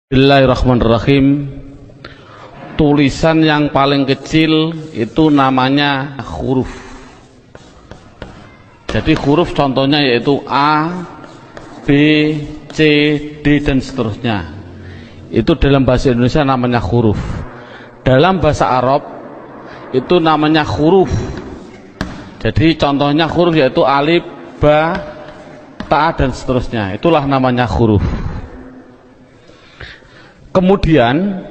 Bismillahirrahmanirrahim. Tulisan yang paling kecil itu namanya huruf. Jadi huruf contohnya yaitu A, B, C, D dan seterusnya. Itu dalam bahasa Indonesia namanya huruf. Dalam bahasa Arab itu namanya huruf. Jadi contohnya huruf yaitu alif, ba, ta dan seterusnya. Itulah namanya huruf. Kemudian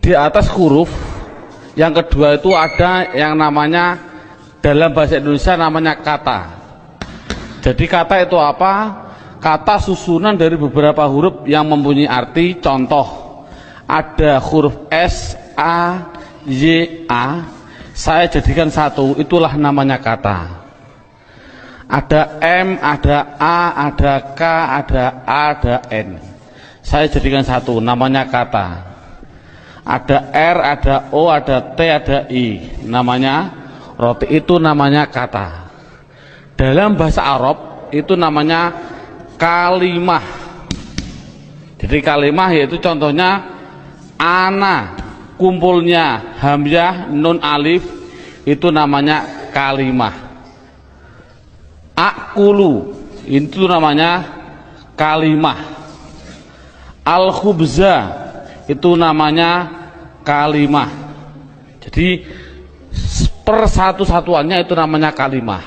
di atas huruf yang kedua itu ada yang namanya dalam bahasa Indonesia namanya kata. Jadi kata itu apa? Kata susunan dari beberapa huruf yang mempunyai arti. Contoh, ada huruf S, A, Y, A, saya jadikan satu, itulah namanya kata. Ada M, ada A, ada K, ada A, ada N, saya jadikan satu, namanya kata. Ada R, ada O, ada T, ada I, namanya roti, itu namanya kata. Dalam bahasa Arab itu namanya kalimah. Jadi kalimah yaitu contohnya ana, kumpulnya hamzah, nun, alif, itu namanya kalimah. Akulu, itu namanya kalimah. Al-khubza, itu namanya kalimah. Jadi per satu-satuannya itu namanya kalimah.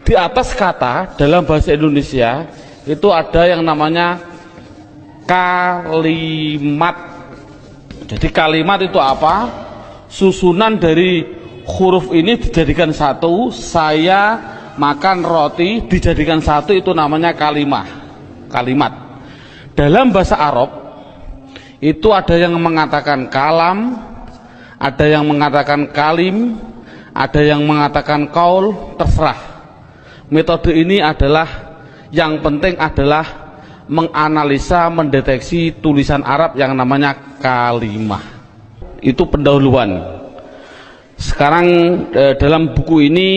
Di atas kata dalam bahasa Indonesia itu ada yang namanya kalimat. Jadi kalimat itu apa? Susunan dari huruf ini dijadikan satu. Saya makan roti dijadikan satu, itu namanya kalimah. Kalimat. Dalam bahasa Arab itu ada yang mengatakan kalam, ada yang mengatakan kalim, ada yang mengatakan kaul, terserah. Metode ini adalah yang penting adalah menganalisa, mendeteksi tulisan Arab yang namanya kalimah. Itu pendahuluan. Sekarang dalam buku ini,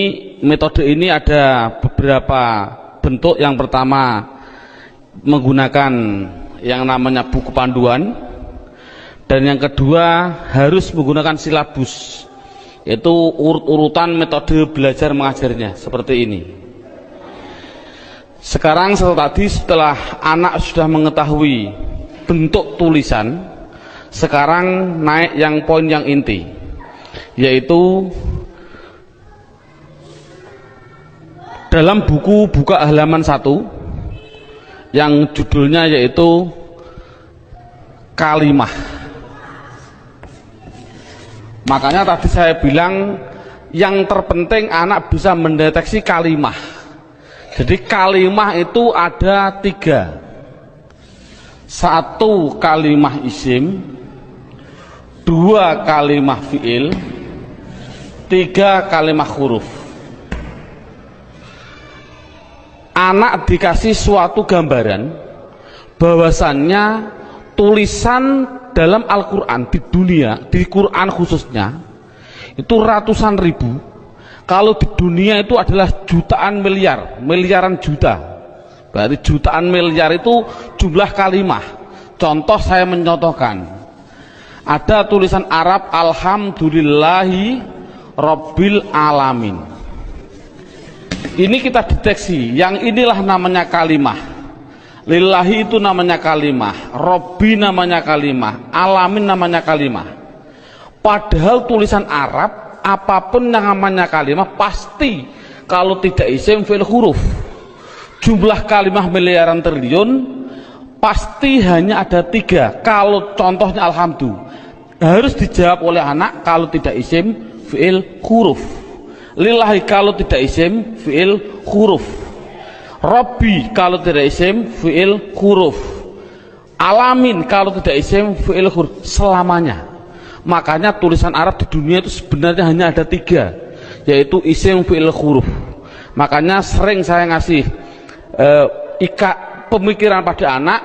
metode ini ada beberapa bentuk. Yang pertama menggunakan yang namanya buku panduan, dan yang kedua harus menggunakan silabus, yaitu urut-urutan metode belajar mengajarnya seperti ini. Sekarang setelah anak sudah mengetahui bentuk tulisan, sekarang naik yang poin yang inti, yaitu dalam buku buka halaman 1 yang judulnya yaitu kalimah. Makanya tadi saya bilang yang terpenting anak bisa mendeteksi kalimah. Jadi kalimah itu ada 3. 1 kalimah isim, 2 kalimah fiil, 3 kalimah huruf. Anak dikasih suatu gambaran bahwasannya tulisan dalam Al-Quran di dunia, di Quran khususnya itu ratusan ribu. Kalau di dunia itu adalah jutaan miliar, miliaran juta. Berarti jutaan miliar itu jumlah kalimah. Contoh, saya mencontohkan, ada tulisan Arab alhamdulillahi rabbil alamin. Ini kita deteksi, yang inilah namanya kalimah. Lillahi itu namanya kalimah, Robbi namanya kalimah, alamin namanya kalimah. Padahal tulisan Arab apapun yang namanya kalimah pasti kalau tidak isim fi'il huruf. Jumlah kalimah miliaran triliun pasti hanya ada 3. Kalau contohnya alhamdulillah harus dijawab oleh anak kalau tidak isim fi'il huruf. Lillahi kalau tidak isim fi'il huruf. Robbi kalau tidak isim fi'il huruf. Alamin kalau tidak isim fi'il huruf. Selamanya. Makanya tulisan Arab di dunia itu sebenarnya hanya ada 3, yaitu isim fi'il huruf. Makanya sering saya ngasih pemikiran pada anak,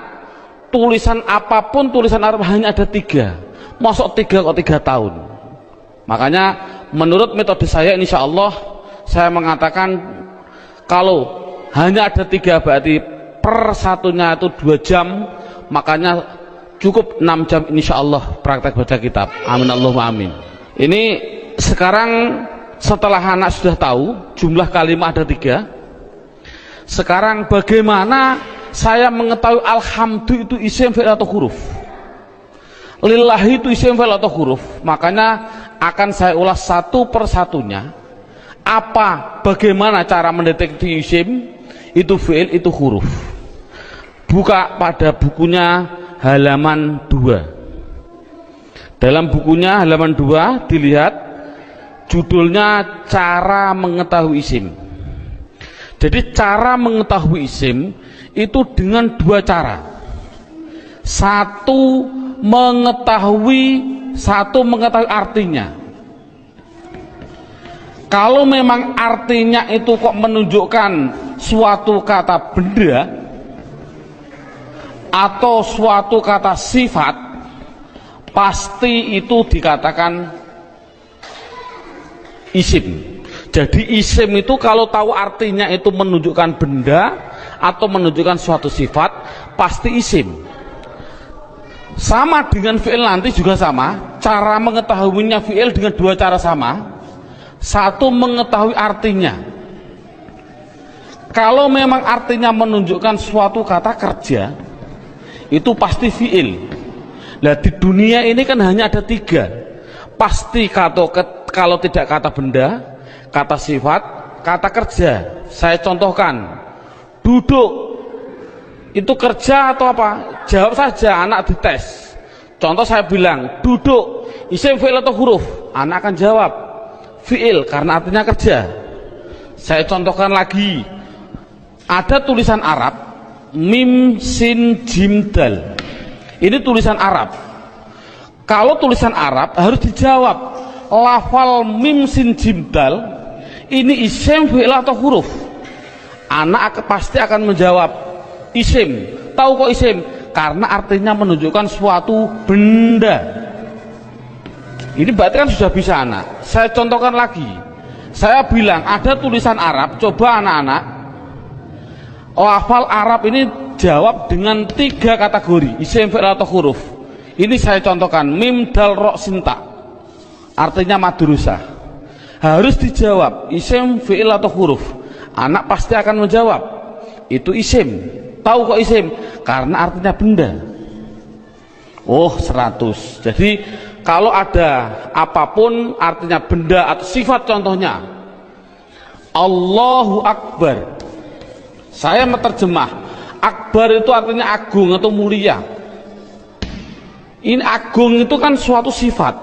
tulisan apapun tulisan Arab hanya ada 3. Masuk 3 kok 3 tahun. Makanya menurut metode saya, insya Allah saya mengatakan kalau hanya ada 3 berarti per satunya itu 2 jam, makanya cukup 6 jam insya Allah praktek baca kitab. Amin Allahumma amin. Ini sekarang setelah anak sudah tahu jumlah kalimat ada 3, sekarang bagaimana saya mengetahui alhamdu itu isim fi'il atau huruf, lillahi itu isim fi'il atau huruf? Makanya akan saya ulas satu persatunya. Bagaimana cara mendeteksi isim itu fi'il itu huruf? Buka pada bukunya halaman 2. Dalam bukunya halaman 2 dilihat judulnya cara mengetahui isim. Jadi cara mengetahui isim itu dengan 2 cara. Satu mengetahui artinya. Kalau memang artinya itu kok menunjukkan suatu kata benda atau suatu kata sifat, pasti itu dikatakan isim. Jadi isim itu kalau tahu artinya itu menunjukkan benda atau menunjukkan suatu sifat, pasti isim. Sama dengan fi'il nanti juga sama, cara mengetahuinya fi'il dengan 2 cara sama. Satu mengetahui artinya. Kalau memang artinya menunjukkan suatu kata kerja, itu pasti fi'il. Nah di dunia ini kan hanya ada 3, pasti kalau tidak kata benda, kata sifat, kata kerja. Saya contohkan, duduk itu kerja atau apa? Jawab saja, anak dites. Contoh saya bilang duduk isim fi'il atau huruf, anak akan jawab fi'il karena artinya kerja. Saya contohkan lagi, ada tulisan Arab mim sin jim dal, ini tulisan Arab. Kalau tulisan Arab harus dijawab lafal mim sin jim dal ini isim fi'il atau huruf. Anak pasti akan menjawab isim. Tahu kok isim? Karena artinya menunjukkan suatu benda. Ini berarti kan sudah bisa anak. Saya contohkan lagi. Saya bilang ada tulisan Arab, coba anak-anak lafal Arab ini jawab dengan 3 kategori, isim fi'il atau huruf. Ini saya contohkan, mim dal ro sinta, artinya madrusah. Harus dijawab isim fi'il atau huruf. Anak pasti akan menjawab itu isim. Tahu kok isim? Karena artinya benda. Oh 100. Jadi kalau ada apapun artinya benda atau sifat, contohnya Allahu Akbar, saya menerjemah Akbar itu artinya agung atau mulia. Ini agung itu kan suatu sifat,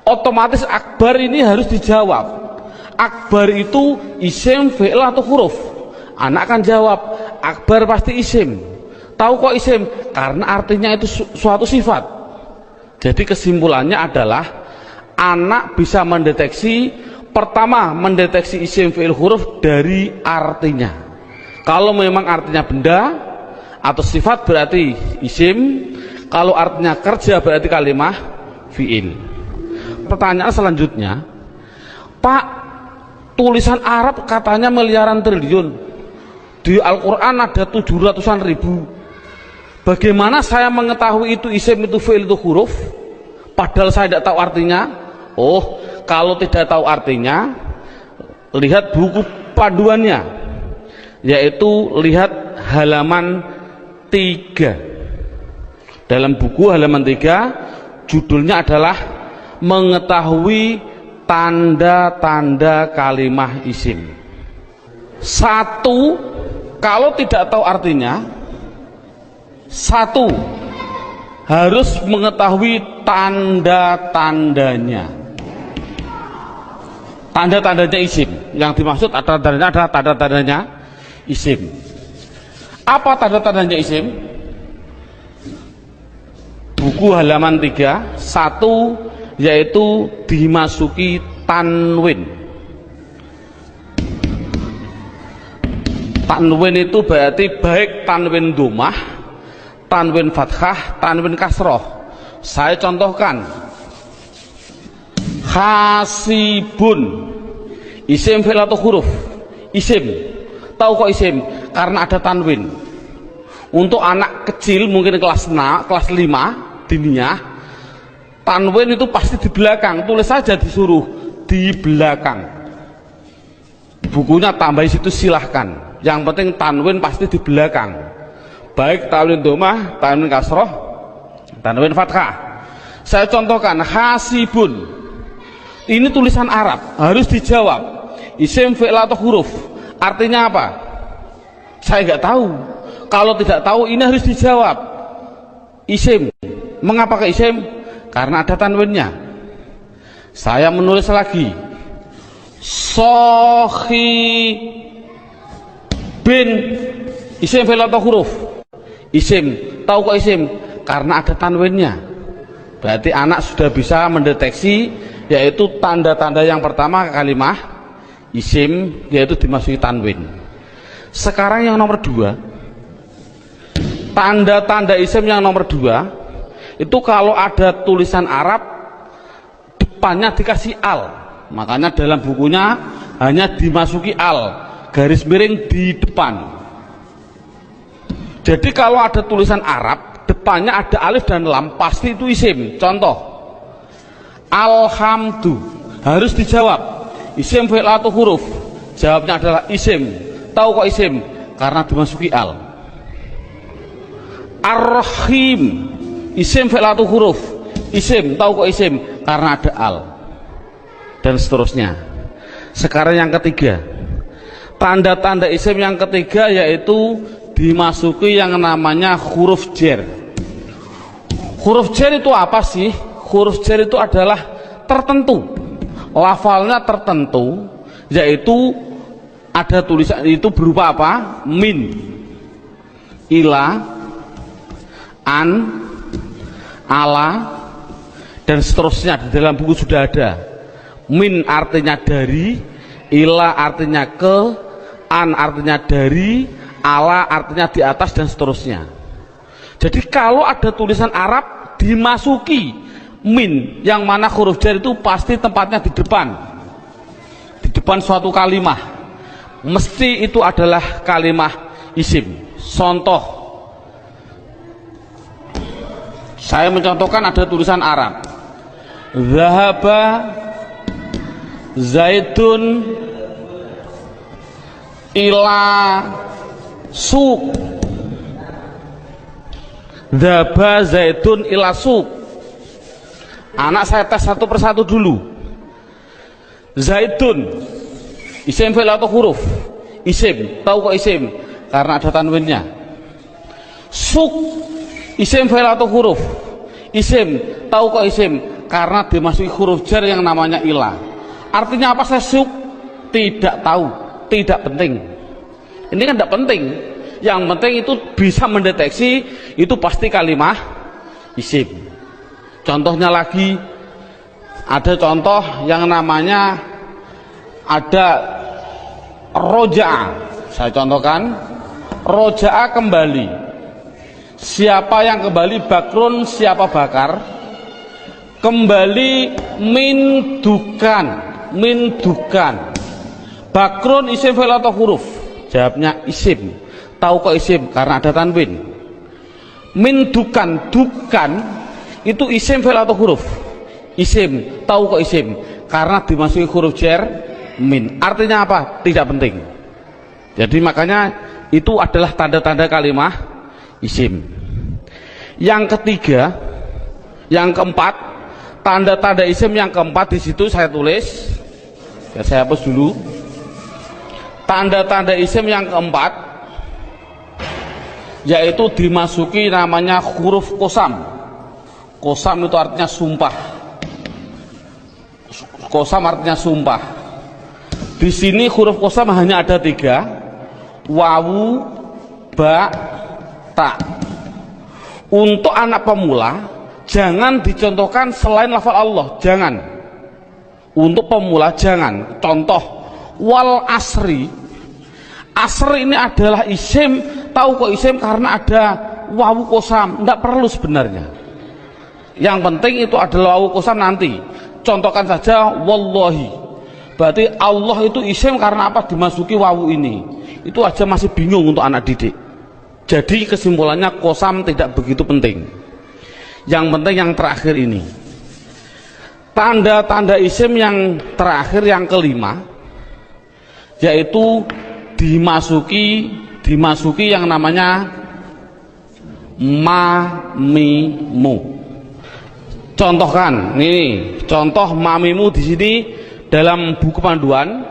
otomatis Akbar ini harus dijawab. Akbar itu isim fi'il atau huruf? Anak akan jawab Akbar pasti isim. Tahu kok isim? Karena artinya itu suatu sifat. Jadi kesimpulannya adalah anak bisa mendeteksi, pertama mendeteksi isim fi'il huruf dari artinya. Kalau memang artinya benda atau sifat berarti isim, kalau artinya kerja berarti kalimah fi'il. Pertanyaan selanjutnya, Pak, tulisan Arab katanya miliaran triliun, di Al-Quran ada 700-an ribu. Bagaimana saya mengetahui itu isim, itu fi'il, itu huruf, padahal saya tidak tahu artinya? Oh, kalau tidak tahu artinya, lihat buku panduannya, yaitu lihat halaman 3. Dalam buku halaman 3 judulnya adalah mengetahui tanda-tanda kalimah isim. 1, kalau tidak tahu artinya, 1 harus mengetahui tanda-tandanya. Tanda-tandanya isim. Yang dimaksud tanda-tandanya adalah tanda-tandanya isim. Apa tanda-tandanya isim? Buku halaman 3, 1 yaitu dimasuki tanwin. Tanwin itu berarti baik tanwin dhammah, tanwin fathah, tanwin kasroh. Saya contohkan, hasibun, isim fi'il atau huruf? Isim. Tahu kok isim? Karena ada tanwin. Untuk anak kecil mungkin kelas 6, kelas 5 diniyah, tanwin itu pasti di belakang. Tulis saja disuruh di belakang. Bukunya tambah situ silahkan. Yang penting tanwin pasti di belakang. Baik tanwin domah, tanwin kasroh, tanwin fathah. Saya contohkan hasibun. Ini tulisan Arab, harus dijawab. Isim, fi'il atau huruf. Artinya apa? Saya nggak tahu. Kalau tidak tahu ini harus dijawab. Isim. Mengapa ke isim? Karena ada tanwinnya. Saya menulis lagi. Bin. Isim, fi'il atau huruf? Isim. Tahu kok isim? Karena ada tanwinnya. Berarti anak sudah bisa mendeteksi, yaitu tanda-tanda yang pertama kalimah isim, yaitu dimasuki tanwin. Sekarang yang nomor 2, tanda-tanda isim yang nomor 2 itu kalau ada tulisan Arab depannya dikasih al, makanya dalam bukunya hanya dimasuki al, garis miring di depan. Jadi kalau ada tulisan Arab depannya ada alif dan lam, pasti itu isim. Contoh, alhamdu, harus dijawab isim, fi'il atau huruf? Jawabnya adalah isim. Tahu kok isim? Karena dimasuki al. Ar-Rahim, isim, fi'il atau huruf? Isim. Tahu kok isim? Karena ada al. Dan seterusnya. Sekarang yang ketiga, tanda-tanda isim yang ketiga yaitu dimasuki yang namanya huruf jar. Huruf jar itu apa sih? Huruf jar itu adalah tertentu, lafalnya tertentu, yaitu ada tulisan itu berupa apa? Min, ila, an, ala, dan seterusnya. Di dalam buku sudah ada. Min artinya dari, ila artinya ke, an artinya dari, ala artinya di atas, dan seterusnya. Jadi kalau ada tulisan Arab dimasuki min, yang mana huruf jar itu pasti tempatnya di depan suatu kalimah, mesti itu adalah kalimah isim. Contoh, saya mencontohkan ada tulisan Arab, zahaba zaitun ila suq. Zahaba zaitun ila suq. Anak saya tes satu persatu dulu. Zaitun, isim, fi'il atau huruf? Isim. Tahu kok isim? Karena ada tanwinnya. Suq, isim, fi'il atau huruf? Isim. Tahu kok isim? Karena dimasuki huruf jar yang namanya ila. Artinya apa saya suq? Tidak tahu, tidak penting. Ini kan tidak penting. Yang penting itu bisa mendeteksi itu pasti kalimah isim. Contohnya lagi, ada contoh yang namanya ada roja'a. Saya contohkan, roja'a kembali. Siapa yang kembali? Bakrun, siapa bakar? Kembali min dukan, min dukan. Bakrun isim, fi'il atau huruf? Jawabnya isim. Tahu kok isim? Karena ada tanwin. Min dukan, dukan itu isim, fi'il atau huruf? Isim. Tahu kok isim? Karena dimasuki huruf jar min. Artinya apa? Tidak penting. Jadi makanya itu adalah tanda-tanda kalimah isim. Yang ketiga, yang keempat, tanda-tanda isim yang keempat di situ saya tulis. Ya, saya hapus dulu. Tanda-tanda isim yang keempat yaitu dimasuki namanya huruf qasam. Qasam itu artinya sumpah. Qasam artinya sumpah. Di sini huruf qasam hanya ada 3, wawu, ba, ta. Untuk anak pemula jangan dicontohkan selain lafal Allah, jangan. Untuk pemula jangan. Contoh, wal asri. Asri ini adalah isim. Tahu kok isim? Karena ada wawu qasam. Tidak perlu sebenarnya. Yang penting itu adalah wawu qasam nanti. Contohkan saja wallahi. Berarti Allah itu isim karena apa? Dimasuki wawu ini. Itu aja masih bingung untuk anak didik. Jadi kesimpulannya kosam tidak begitu penting. Yang penting yang terakhir ini. Tanda-tanda isim yang terakhir yang kelima, yaitu dimasuki yang namanya mamimu. Contohkan, nih contoh mamimu di sini dalam buku panduan.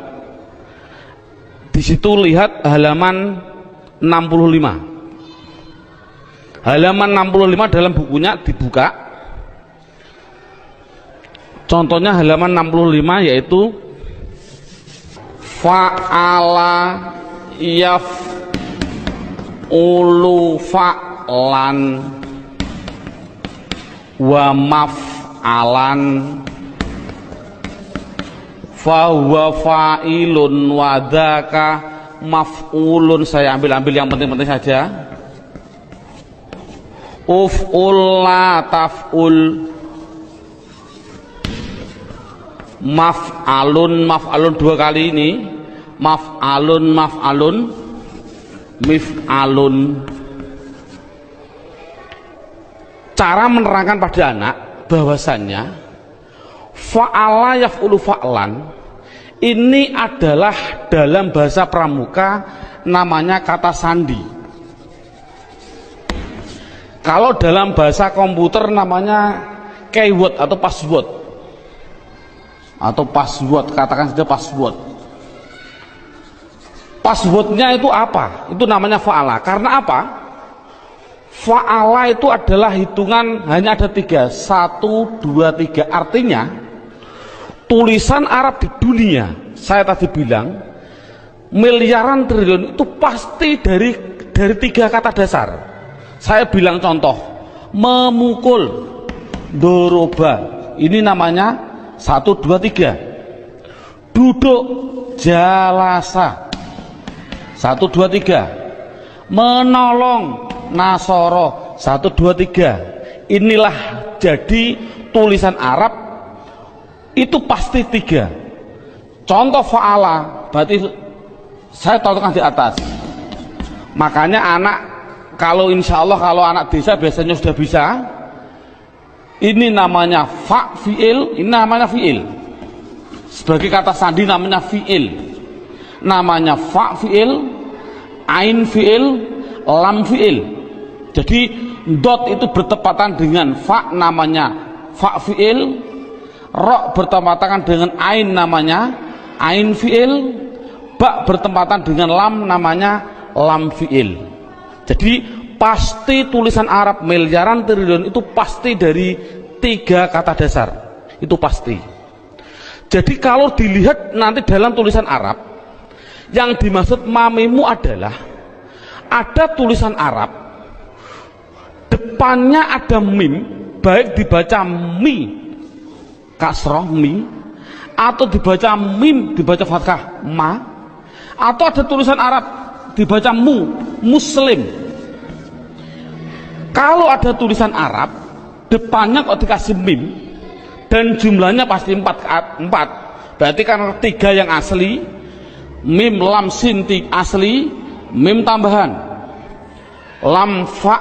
Di situ lihat halaman 65. Halaman 65 dalam bukunya dibuka. Contohnya halaman 65 yaitu fa'ala yaf'ulu fa'lan wa maf'alan fahuwa fa'ilun wa dzaka maf'ulun. Saya ambil yang penting-penting saja. Uf'ul la taf'ul, maf'alun dua kali ini, maf'alun mif'alun. Cara menerangkan pada anak bahwasannya fa'ala yaf'ulu fa'lan ini adalah dalam bahasa pramuka namanya kata sandi. Kalau dalam bahasa komputer namanya keyword atau password, katakan saja password. Passwordnya itu apa? Itu namanya fa'ala. Karena apa? Fa'ala itu adalah hitungan hanya ada 3, 1, 2, 3. Artinya tulisan Arab di dunia, saya tadi bilang miliaran triliun itu pasti dari 3 kata dasar. Saya bilang contoh, memukul, doroba, ini namanya 1, 2, 3. Duduk, jalasa, 1, 2, 3. Menolong, nasoro, 1, 2, 3. Inilah jadi tulisan Arab itu pasti 3. Contoh fa'ala berarti saya contohkan di atas. Makanya anak, kalau insya Allah kalau anak desa biasanya sudah bisa. Ini namanya fa fi'il, ini namanya fi'il. Sebagai kata sandi namanya fi'il. Namanya fa fi'il, ain fi'il, lam fi'il. Jadi dot itu bertepatan dengan fa namanya fa fi'il, ro bertepatan dengan ain namanya ain fi'il, ba bertepatan dengan lam namanya lam fi'il. Jadi pasti tulisan Arab miliaran triliun itu pasti dari 3 kata dasar, itu pasti. Jadi kalau dilihat nanti dalam tulisan Arab, yang dimaksud mamimu adalah ada tulisan Arab depannya ada mim, baik dibaca mi kasroh mi, atau dibaca mim dibaca fathah ma, atau ada tulisan Arab dibaca mu muslim. Kalau ada tulisan Arab depannya kok dikasih mim dan jumlahnya pasti 4, berarti kan 3 yang asli, mim lam sin asli, mim tambahan, lam fa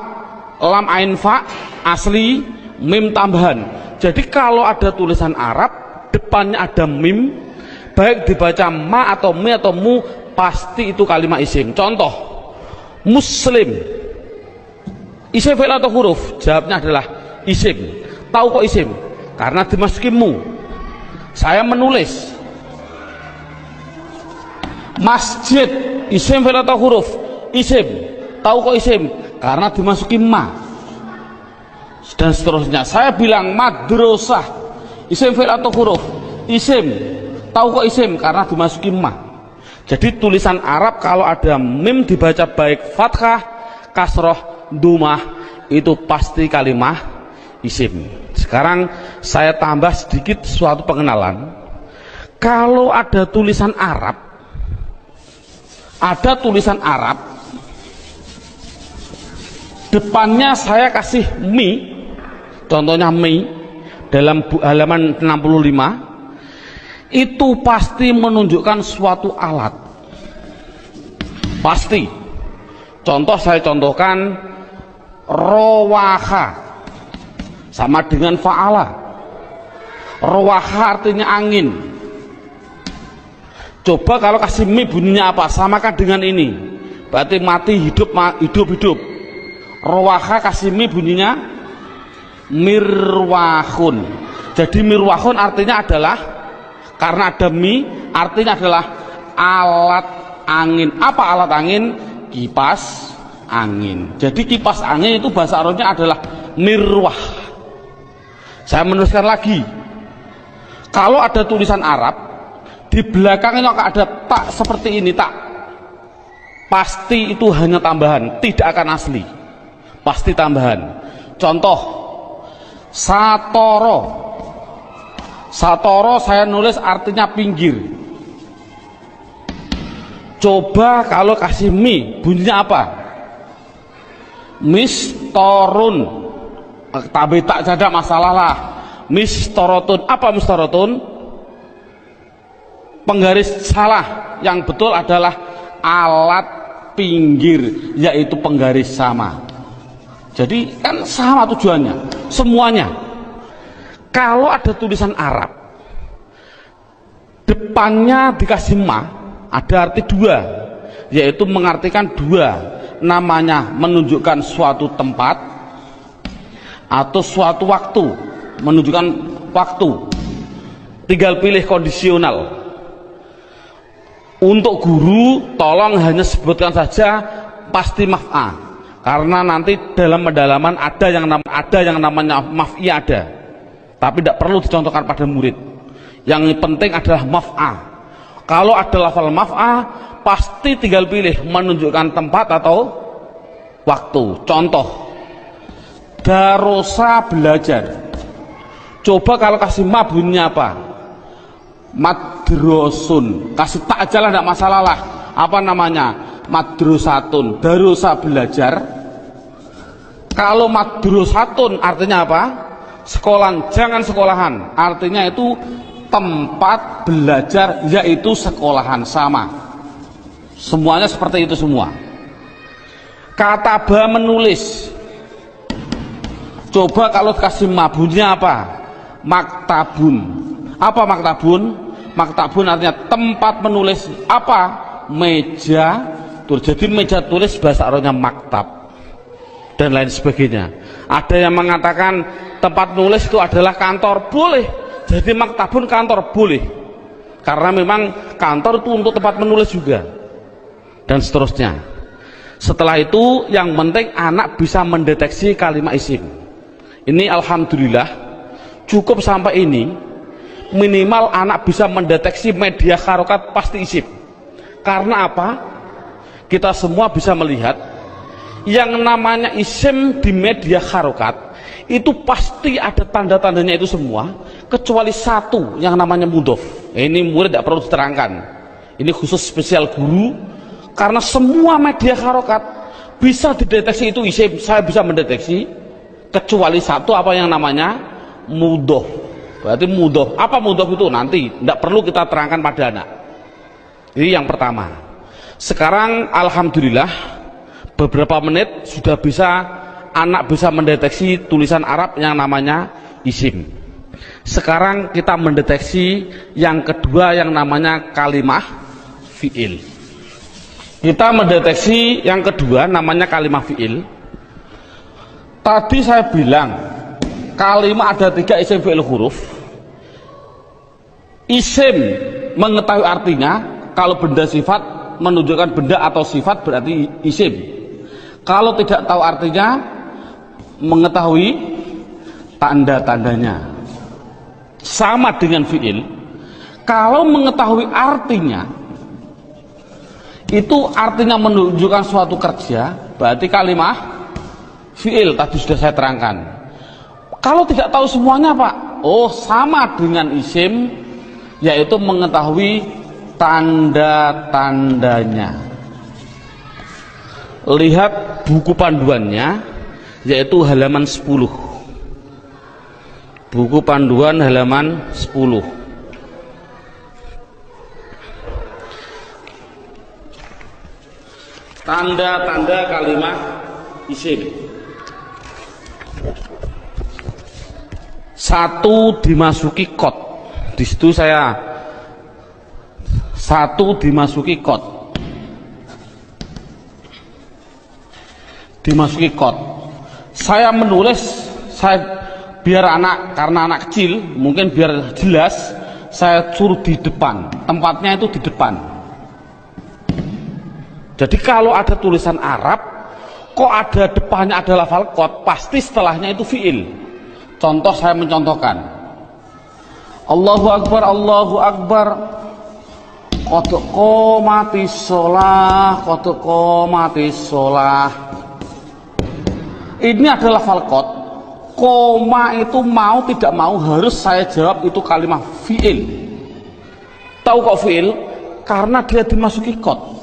lam ain fa asli, mim tambahan. Jadi kalau ada tulisan Arab depannya ada mim, baik dibaca ma atau mi atau mu, pasti itu kalimat isim. Contoh muslim, isim fi'il atau huruf? Jawabnya adalah isim. Tahu kok isim? Karena dimasuki mu. Saya menulis masjid, isim fi'il atau huruf? Isim. Tahu kok isim? Karena dimasuki ma. Dan seterusnya. Saya bilang madrasah, isim fi'il atau huruf? Isim. Tahu kok isim? Karena dimasuki ma. Jadi tulisan Arab kalau ada mim dibaca baik fathah, kasroh, dumah, itu pasti kalimat isim. Sekarang saya tambah sedikit suatu pengenalan. Kalau ada tulisan Arab, depannya saya kasih mi, contohnya mi dalam halaman 65, itu pasti menunjukkan suatu alat, pasti. Contoh saya contohkan, rawaha sama dengan fa'ala. Rawaha artinya angin. Coba kalau kasih mi bunyinya apa? Samakan dengan ini. Berarti mati hidup hidup. Rawaha kasih mi bunyinya mirwahun. Jadi mirwahun artinya adalah, karena ada mi artinya adalah alat angin. Apa alat angin? Kipas angin. Jadi kipas angin itu bahasa Arabnya adalah mirwah. Saya menuliskan lagi. Kalau ada tulisan Arab di belakangnya ada tak seperti ini, tak, pasti itu hanya tambahan, tidak akan asli, pasti tambahan. Contoh, satoro. Satoro saya nulis artinya pinggir. Coba kalau kasih mi bunyinya apa? Mistorun. Tapi tak ada masalah lah. Mistorotun. Apa mistorotun? Penggaris salah. Yang betul adalah alat pinggir, yaitu penggaris sama. Jadi kan sama tujuannya, semuanya. Kalau ada tulisan Arab depannya dikasih ma, ada arti dua, yaitu mengartikan dua, namanya menunjukkan suatu tempat atau suatu waktu, menunjukkan waktu. Tinggal pilih kondisional. Untuk guru tolong hanya sebutkan saja pasti maf'a, karena nanti dalam pendalaman ada yang namanya maf'i ada, tapi tidak perlu dicontohkan pada murid. Yang penting adalah maf'a. Kalau ada lafal maf'a, pasti tinggal pilih menunjukkan tempat atau waktu. Contoh, darosa belajar. Coba kalau kasih ma bunyinya apa? Madrosun. Kasih tak aja lah, tidak masalah lah. Apa namanya? Madrosatun. Darosa belajar. Kalau madrosatun artinya apa? Sekolahan, jangan sekolahan. Artinya itu tempat belajar, yaitu sekolahan, sama. Semuanya seperti itu semua. Kataba menulis. Coba kalau kasih mabunnya apa? Maktabun. Apa maktabun? Maktabun artinya tempat menulis. Apa? Meja. Jadi meja tulis bahasa Arabnya maktab dan lain sebagainya. Ada yang mengatakan tempat nulis itu adalah kantor, boleh. Jadi maktabun kantor, boleh, karena memang kantor itu untuk tempat menulis juga, dan seterusnya. Setelah itu yang penting anak bisa mendeteksi kalimat isim. Ini alhamdulillah cukup sampai ini. Minimal anak bisa mendeteksi media harokat pasti isim. Karena apa? Kita semua bisa melihat yang namanya isim di media harokat itu pasti ada tanda-tandanya itu semua, kecuali satu yang namanya mudhof. Ini murid tidak perlu diterangkan, ini khusus spesial guru, karena semua media harokat bisa dideteksi itu isim. Saya bisa mendeteksi kecuali satu, apa yang namanya mudhof. Berarti mudhof, apa mudhof itu nanti tidak perlu kita terangkan pada anak. Ini yang pertama. Sekarang alhamdulillah beberapa menit sudah bisa anak bisa mendeteksi tulisan Arab yang namanya isim. Sekarang kita mendeteksi yang kedua yang namanya kalimah fi'il. Kita mendeteksi yang kedua namanya kalimah fi'il. Tadi saya bilang kalimah ada 3 isim fi'il huruf. Isim mengetahui artinya, kalau benda sifat menunjukkan benda atau sifat berarti isim. Kalau tidak tahu artinya, mengetahui tanda-tandanya. Sama dengan fi'il. Kalau mengetahui artinya, itu artinya menunjukkan suatu kerja, berarti kalimah fi'il. Tadi sudah saya terangkan. Kalau tidak tahu semuanya Pak, oh sama dengan isim, yaitu mengetahui tanda-tandanya. Lihat buku panduannya, yaitu halaman 10. Buku panduan halaman 10. Tanda-tanda kalimat isim. Satu, dimasuki kot. Di situ saya satu dimasuki kot. Dimasuki kot. Saya menulis, saya biar anak, karena anak kecil mungkin biar jelas, saya suruh di depan. Tempatnya itu di depan. Jadi kalau ada tulisan Arab, kok ada depannya ada lafal kot, pasti setelahnya itu fiil. Contoh, saya mencontohkan. Allahu Akbar, Allahu Akbar. Qad qomatis shalah, qad qomatis shalah. Ini adalah lafal kot. Koma itu mau tidak mau harus saya jawab itu kalimat fiil. Tahu kok fiil? Karena dia dimasuki kot.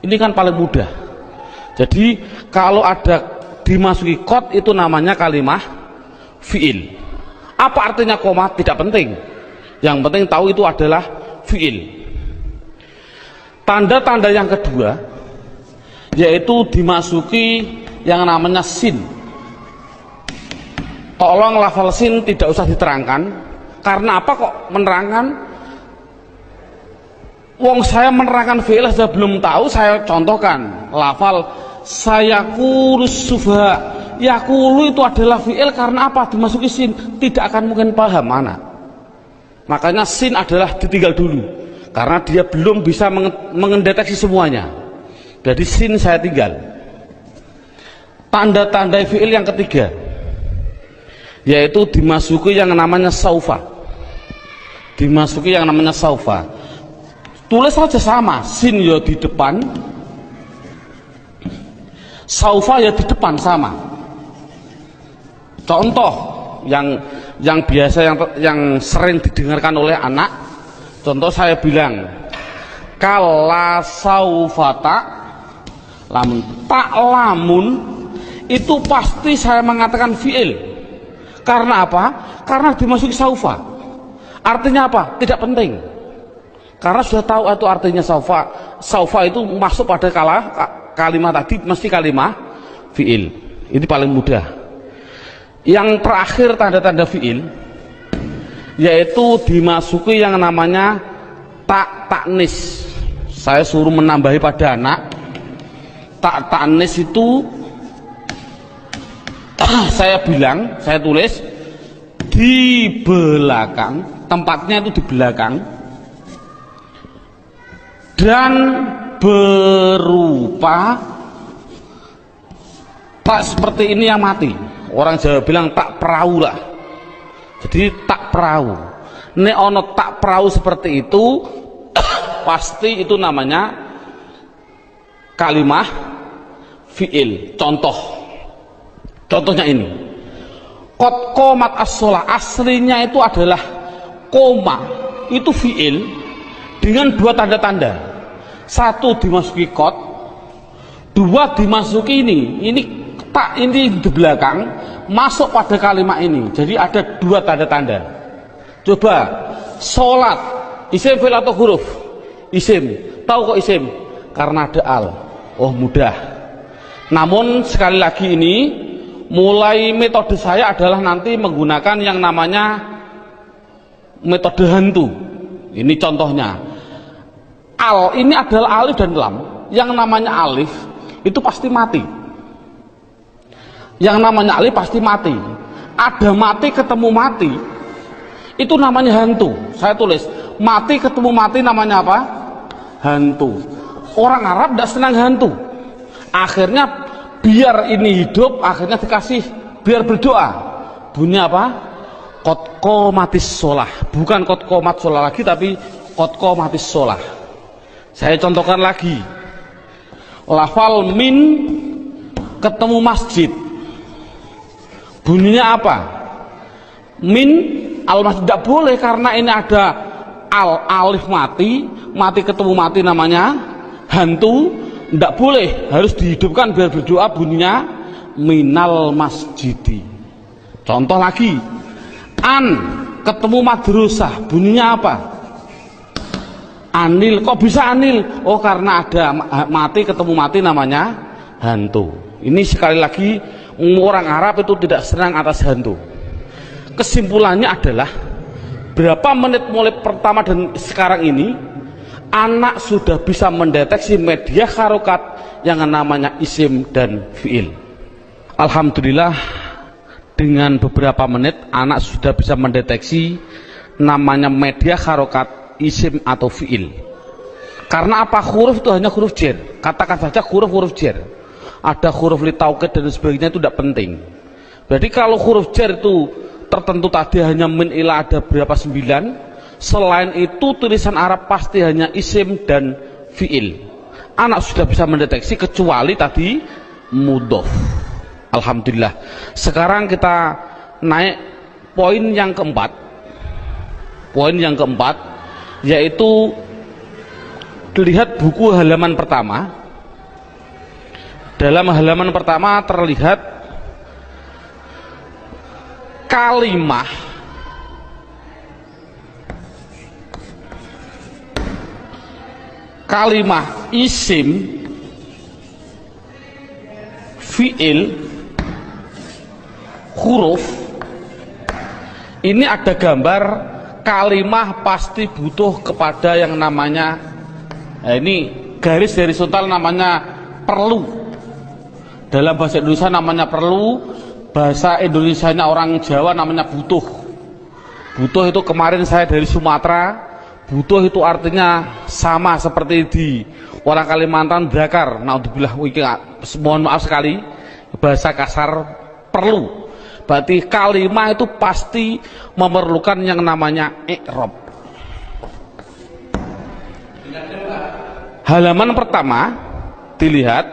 Ini kan paling mudah. Jadi kalau ada dimasuki kot itu namanya kalimat fiil. Apa artinya koma? Tidak penting. Yang penting tahu itu adalah fiil. Tanda-tanda yang kedua yaitu dimasuki yang namanya sin. Tolong lafal sin tidak usah diterangkan. Karena apa kok menerangkan? Wong saya menerangkan fi'il saja belum tahu, saya contohkan. Lafal sayakulus sufa. Yakulu itu adalah fi'il karena apa? Dimasuki sin, tidak akan mungkin paham mana. Makanya sin adalah ditinggal dulu. Karena dia belum bisa mendeteksi semuanya. Jadi sin saya tinggal. Tanda-tanda fi'il yang ketiga yaitu dimasuki yang namanya saufa. Dimasuki yang namanya saufa. Tulis saja sama, sin ya di depan, saufa ya di depan sama. Contoh yang biasa yang sering didengarkan oleh anak, contoh saya bilang kala saufata lamun, tak lamun itu pasti saya mengatakan fi'il. Karena apa? Karena dimasuki saufa. Artinya apa? Tidak penting. Karena sudah tahu itu artinya saufa. Saufa itu masuk pada kalimat tadi mesti kalimat fi'il. Ini paling mudah. Yang terakhir tanda-tanda fi'il yaitu dimasuki yang namanya taknis. Saya suruh menambahi pada anak. Taknis itu saya bilang, saya tulis di belakang, tempatnya itu di belakang, dan berupa tak seperti ini yang mati. Orang Jawa bilang tak perahu lah. Jadi tak perahu. Nek ono tak perahu seperti itu pasti itu namanya kalimah fi'il. Contohnya ini. Qad qomat as-shalah, aslinya itu adalah koma, itu fi'il dengan dua tanda-tanda. Satu dimasuki qad, dua dimasuki ini tak, ini di belakang masuk pada kalimat ini. Jadi ada dua tanda-tanda. Coba sholat, isim fi'il atau huruf? Isim. Tahu kok isim? Karena ada al. Oh, mudah. Namun sekali lagi ini mulai metode saya adalah nanti menggunakan yang namanya metode hantu. Ini contohnya. Al ini adalah alif dan lam. Yang namanya alif itu pasti mati. Yang namanya alif pasti mati. Ada mati ketemu mati, itu namanya hantu. Saya tulis mati ketemu mati namanya apa? Hantu. Orang Arab tidak senang hantu. Akhirnya biar ini hidup, akhirnya dikasih biar berdoa. Bunyi apa? Qad qomatis shalah. Bukan qad qomat shalah lagi, tapi qad qomatis shalah. Saya contohkan lagi. Lafal min ketemu masjid. Bunyinya apa? Min al masjid tidak boleh karena ini ada alif mati ketemu mati namanya hantu. Tidak boleh, harus dihidupkan biar berdoa, bunyinya minal masjidi. Contoh lagi, an ketemu madrasah, bunyinya apa? Anil, kok bisa anil? Oh, karena ada mati ketemu mati namanya hantu. Ini sekali lagi orang Arab itu tidak senang atas hantu. Kesimpulannya adalah berapa menit mulai pertama dan sekarang ini anak sudah bisa mendeteksi media harokat yang namanya isim dan fiil. Alhamdulillah, dengan beberapa menit anak sudah bisa mendeteksi namanya media harokat isim atau fiil. Karena apa? Huruf itu hanya huruf jar. Katakan saja huruf jar. Ada huruf li taukid dan sebagainya, itu tidak penting. Berarti kalau huruf jar itu tertentu tadi hanya min ila ada berapa 9, selain itu tulisan Arab pasti hanya isim dan fiil. Anak sudah bisa mendeteksi kecuali tadi mudhof. Alhamdulillah. Sekarang kita naik poin yang keempat. Poin yang keempat, yaitu lihat buku halaman pertama. Dalam halaman pertama terlihat kalimah isim, fiil, huruf. Ini ada gambar kalimah pasti butuh kepada yang namanya, ini garis horizontal namanya perlu. Dalam bahasa Indonesia namanya perlu, bahasa Indonesianya orang Jawa namanya butuh. Butuh itu kemarin saya dari Sumatera, butuh itu artinya sama seperti di orang Kalimantan dakar. Naudzubillah, mohon maaf sekali bahasa kasar perlu. Berarti kalimah itu pasti memerlukan yang namanya i'rab. Halaman pertama dilihat,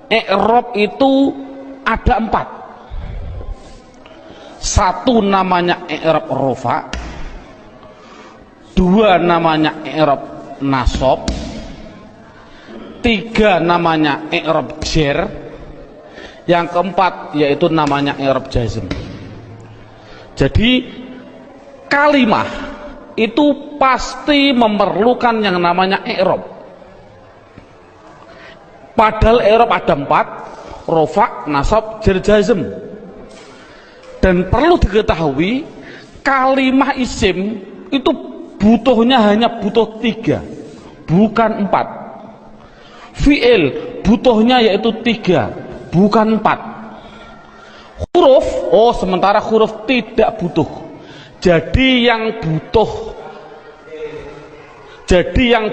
i'rab itu ada 4. 1 namanya i'rab rofa, 2 namanya i'rab nasab, 3 namanya i'rab jar, yang keempat yaitu namanya i'rab jazm. Jadi kalimah itu pasti memerlukan yang namanya i'rab. Padahal i'rab ada 4, rofa, nasab, jar, jazm. Dan perlu diketahui kalimah isim itu butuhnya hanya butuh 3, bukan 4. Fi'il butuhnya yaitu 3, bukan 4. Huruf, sementara huruf tidak butuh. Jadi yang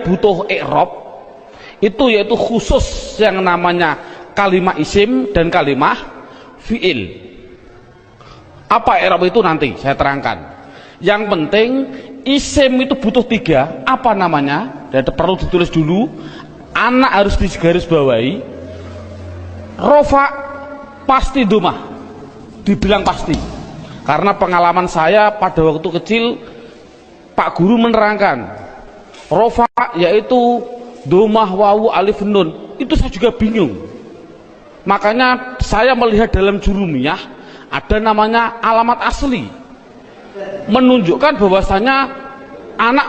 butuh i'rab itu yaitu khusus yang namanya kalimah isim dan kalimah fi'il. Apa i'rab itu nanti saya terangkan. Yang penting isim itu butuh 3. Apa namanya? Dan perlu ditulis dulu. Anak harus digaris bawahi. Rofa pasti domah, dibilang pasti, karena pengalaman saya pada waktu kecil Pak Guru menerangkan rofa yaitu domah, wawu, alif, nun. Itu saya juga bingung, makanya saya melihat dalam jurumiyah ada namanya alamat asli, menunjukkan bahwasanya anak,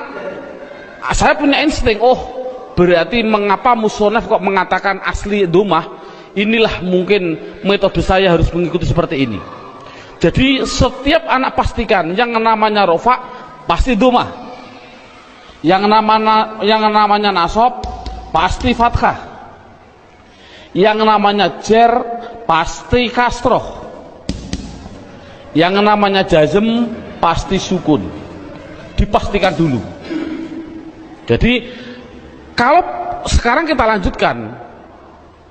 saya punya insting, berarti mengapa musonaf kok mengatakan asli domah. Inilah mungkin metode saya harus mengikuti seperti ini. Jadi setiap anak pastikan yang namanya rofa pasti domah, yang namanya nasab pasti fathah, yang namanya jar pasti kasroh, yang namanya jazm pasti sukun. Dipastikan dulu. Jadi kalau sekarang kita lanjutkan,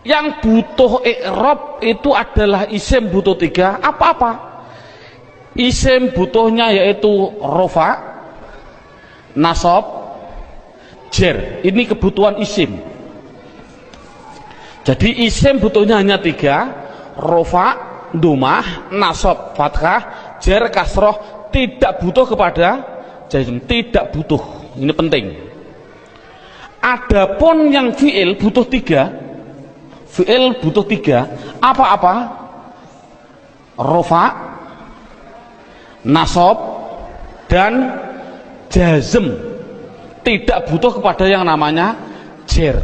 yang butuh i'rab itu adalah isim butuh 3. Apa-apa? Isim butuhnya yaitu rofa, nasab, jar. Ini kebutuhan isim. Jadi isim butuhnya hanya 3, rofa, domah, nasab, fathah, jar, kasroh. Tidak butuh kepada jazm, tidak butuh. Ini penting. Adapun yang fi'il butuh 3. Fi'il butuh 3. Apa-apa? Rofa, nasab, dan jazm. tidak butuh kepada yang namanya jer.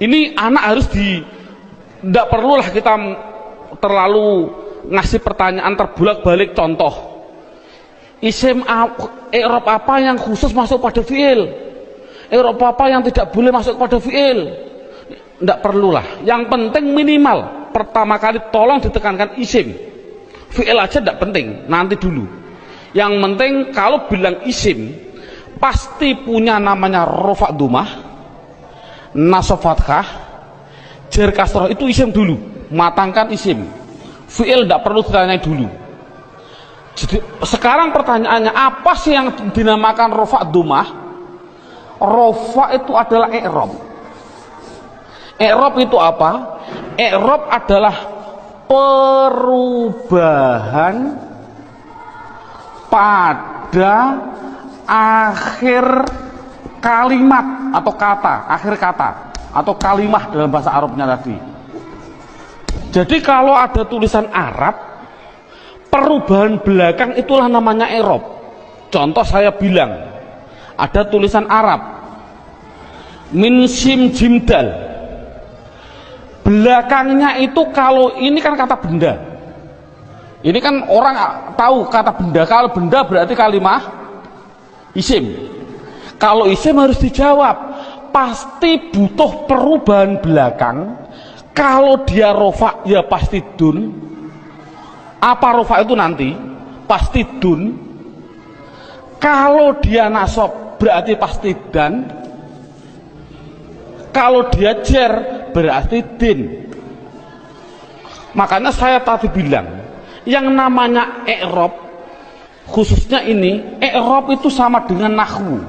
Ini anak harus tidak perlulah kita terlalu ngasih pertanyaan terbulak-balik. Contoh, isim i'rab apa yang khusus masuk pada fi'il, i'rab apa yang tidak boleh masuk pada fi'il, tidak perlulah. Yang penting minimal pertama kali tolong ditekankan isim. Fi'il aja tidak penting, nanti dulu. Yang penting kalau bilang isim pasti punya namanya rofa dumah, nasab fathah, jar kasroh, itu isim dulu. Matangkan isim. Fi'il tidak perlu ditanya dulu. Jadi sekarang pertanyaannya, apa sih yang dinamakan rofa dumah? Rofa itu adalah i'rab. I'rab itu apa? I'rab adalah perubahan pada akhir kalimat atau kata, akhir kata atau kalimah dalam bahasa Arabnya tadi. Jadi kalau ada tulisan Arab, perubahan belakang itulah namanya i'rab. Contoh saya bilang, ada tulisan Arab min sim jim dal, belakangnya itu, kalau ini kan kata benda, ini kan orang tahu kata benda, kalau benda berarti kalimah isim. Kalau isim harus dijawab, pasti butuh perubahan belakang. Kalau dia rofa ya pasti dun. Apa rofa itu nanti? Pasti dun. Kalau dia nasab berarti pasti dan. Kalau dia jer berarti din. Makanya saya tadi bilang, yang namanya i'rab, khususnya ini, i'rab itu sama dengan nahwu.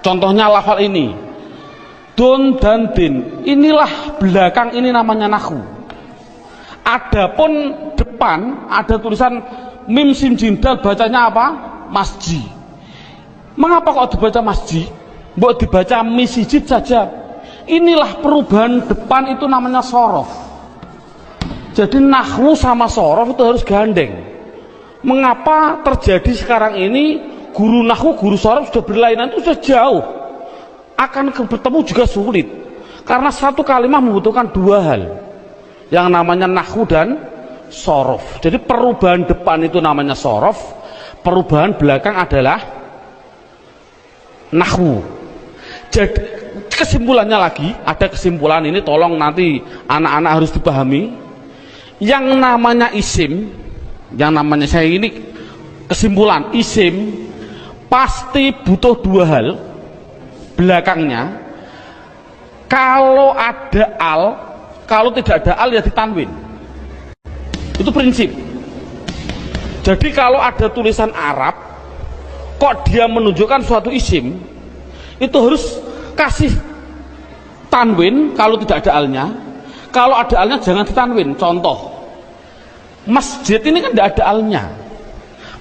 Contohnya lafal ini, dun dan din, inilah belakang, ini namanya nahwu. Adapun depan ada tulisan mim sim jim dal, bacanya apa? Masjid. Mengapa kok dibaca masjid? Mbok dibaca misjid saja. Inilah perubahan depan, itu namanya sorof. Jadi nahwu sama sorof itu harus gandeng. Mengapa terjadi sekarang ini guru nahwu, guru sorof sudah berlainan, itu sudah jauh, akan bertemu juga sulit, karena satu kalimat membutuhkan dua hal, yang namanya nahwu dan sorof. Jadi perubahan depan itu namanya sorof, perubahan belakang adalah nahwu. Jadi kesimpulannya lagi, ada kesimpulan ini, tolong nanti anak-anak harus dipahami. Yang namanya isim, yang namanya, saya ini kesimpulan, isim pasti butuh dua hal belakangnya. Kalau ada al, kalau tidak ada al ya ditanwin. Itu prinsip. Jadi kalau ada tulisan Arab kok dia menunjukkan suatu isim, itu harus kasih tanwin kalau tidak ada alnya. Kalau ada alnya jangan ditanwin. Contoh, masjid ini kan tidak ada alnya,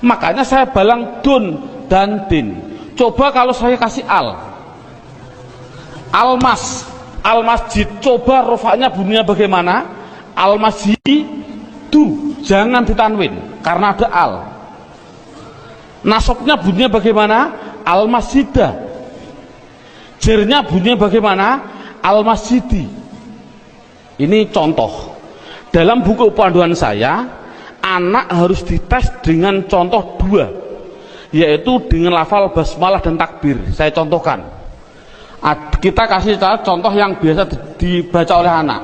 makanya saya balang dun dan din. Coba kalau saya kasih al masjid, coba rofanya bunyinya bagaimana? Al masjidu, jangan ditanwin karena ada al. Nasabnya bunyinya bagaimana? Al masjidah. Jernya bunyinya bagaimana? Al masjidi. Ini contoh. Dalam buku panduan saya, anak harus dites dengan contoh dua, yaitu dengan lafal basmalah dan takbir. Saya contohkan. Kita kasih contoh yang biasa dibaca oleh anak.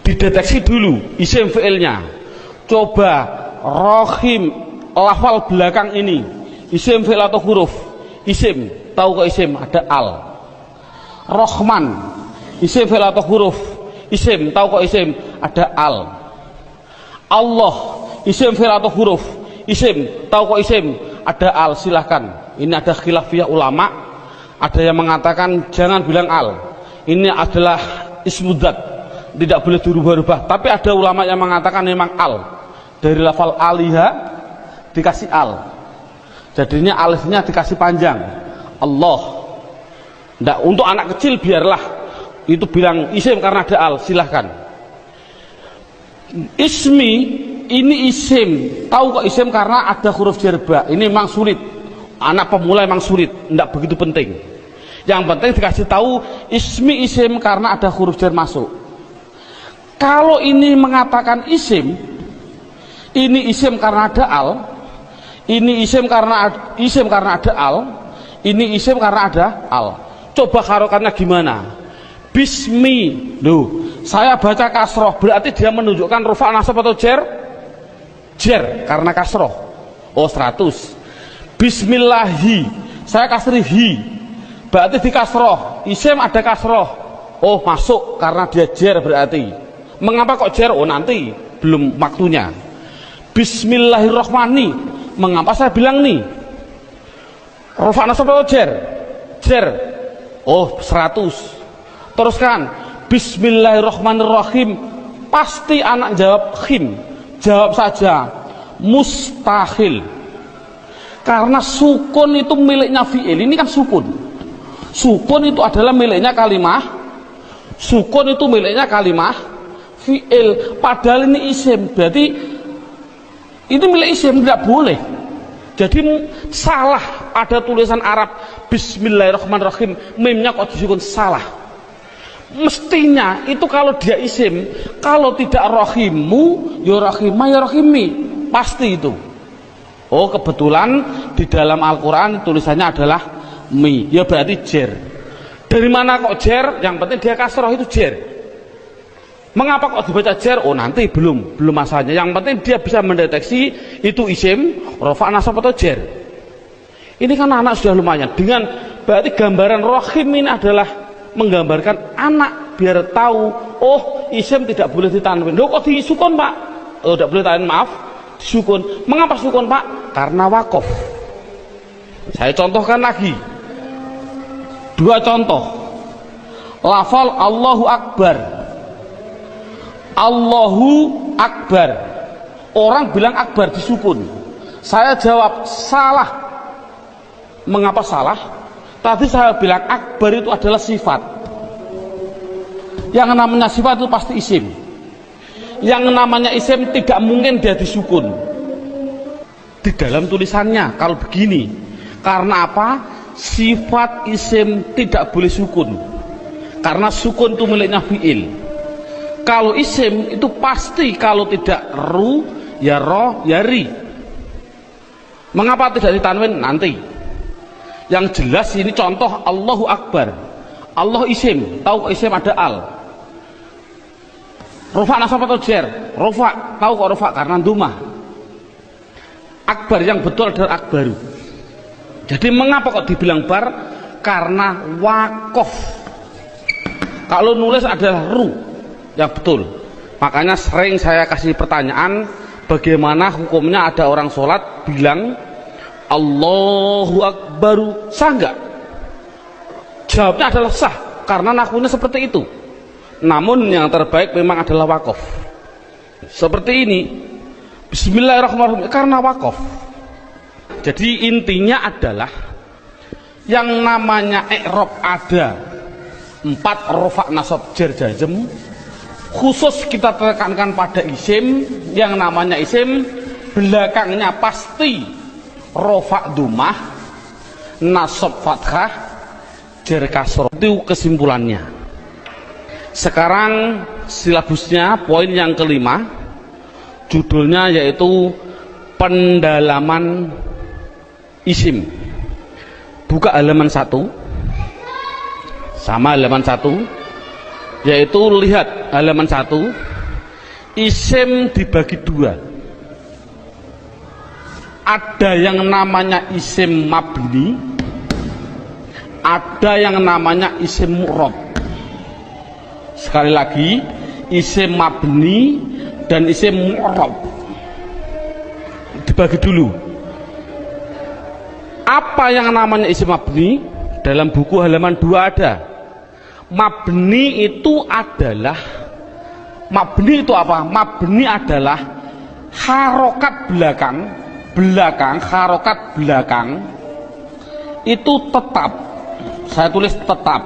Dideteksi dulu isim fi'ilnya. Coba rohim, lafal belakang ini, isim fi'il atau huruf? Isim, tahu kok isim? Ada al. Rohman, isim fi'il atau huruf? Isim, tahu kok isim? Ada al. Allah, isim fi'il atau huruf? Isim, tahu kok isim? Ada al. Silahkan. Ini ada khilafiyah ulama. Ada yang mengatakan jangan bilang al. Ini adalah ismudzat, tidak boleh dirubah-rubah. Tapi ada ulama yang mengatakan memang al. Dari lafal aliha dikasih al. Jadinya alifnya dikasih panjang, Allah. Nggak, untuk anak kecil biarlah itu bilang isim karena ada al, silahkan. Ismi ini isim. Tahu kok isim karena ada huruf jar ba. Ini memang sulit. Anak pemula memang sulit, tidak begitu penting. Yang penting dikasih tahu ismi isim karena ada huruf jar masuk. Kalau ini mengatakan isim, ini isim karena ada al, ini isim karena ada al, ini isim karena ada al. Coba harokannya gimana? Bismi, loh, saya baca kasroh, berarti dia menunjukkan rufa nasab atau jer? Jer, karena kasroh. Oh 100. Bismillahi, saya kasri hi, berarti di kasroh. Isim ada kasroh. Oh masuk karena dia jer berarti. Mengapa kok jer? Oh nanti belum waktunya. Bismillahirrohmanirrohim, mengapa saya bilang nih rufa nasab atau jer? Jer. Oh 100. Teruskan Bismillahirrohmanirrohim, pasti anak jawab khim. Jawab saja mustahil, karena sukun itu miliknya fi'il. Ini kan sukun. Sukun itu adalah miliknya kalimah. Sukun itu miliknya kalimah fi'il. Padahal ini isim, berarti ini milik isim, tidak boleh. Jadi salah. Ada tulisan Arab Bismillahirrahmanirrahim, mimnya kok disukun, salah. Mestinya itu kalau dia isim, kalau tidak rohimu ya rohimah ya rohimi, pasti itu. Oh kebetulan di dalam Al-Quran tulisannya adalah mi, ya berarti jer. Dari mana kok jer? Yang penting dia kasroh, itu jer. Mengapa kok dibaca jer? Oh nanti belum masanya. Yang penting dia bisa mendeteksi itu isim, rofa nasab atau jer. Ini kan anak sudah lumayan. Dengan berarti gambaran rohim ini adalah menggambarkan anak biar tahu, oh isim tidak boleh ditanwin. Loh kok disukun pak? Oh tidak boleh tanwin, maaf. Sukun. Mengapa sukun pak? Karena wakof. Saya contohkan lagi 2 contoh. Lafal Allahu Akbar. Allahu Akbar, orang bilang akbar disukun. Saya jawab salah. Mengapa salah? Tadi saya bilang akbar itu adalah sifat. Yang namanya sifat itu pasti isim. Yang namanya isim tidak mungkin dia disukun di dalam tulisannya. Kalau begini, karena apa? Sifat isim tidak boleh sukun, karena sukun itu miliknya fi'il. Kalau isim itu pasti kalau tidak ru ya roh ya ri. Mengapa tidak ditanwin? Nanti. Yang jelas ini contoh Allahu Akbar. Allah isim, tahu isim ada al. Rofa nasab atau jer? Rofa, tahu kok rofa karena dumah. Akbar yang betul adalah akbaru. Jadi mengapa kok dibilang bar? Karena wakof. Kalau nulis adalah ru yang betul. Makanya sering saya kasih pertanyaan, bagaimana hukumnya ada orang sholat bilang Allahu Akbaru, sah nggak? Jawabnya adalah sah, karena nakunya seperti itu. Namun yang terbaik memang adalah wakof. Seperti ini, Bismillahirrahmanirrahim, karena wakof. Jadi intinya adalah yang namanya i'rab ada 4 rofa nasab jar jazm. Khusus kita tekankan pada isim, yang namanya isim belakangnya pasti rofa dumah, nasab fathah, jar kasroh. Itu kesimpulannya. Sekarang silabusnya poin yang kelima, judulnya yaitu pendalaman isim. Buka halaman 1 sama halaman 1, yaitu lihat halaman 1. Isim dibagi 2. Ada yang namanya isim mabni, ada yang namanya isim mu'rab. Sekali lagi, isim mabni dan isim mu'rab dibagi dulu. Apa yang namanya isim mabni? Dalam buku halaman 2 ada. Mabni itu adalah, mabni itu apa? Mabni adalah harokat belakang, harokat belakang itu tetap. Saya tulis tetap.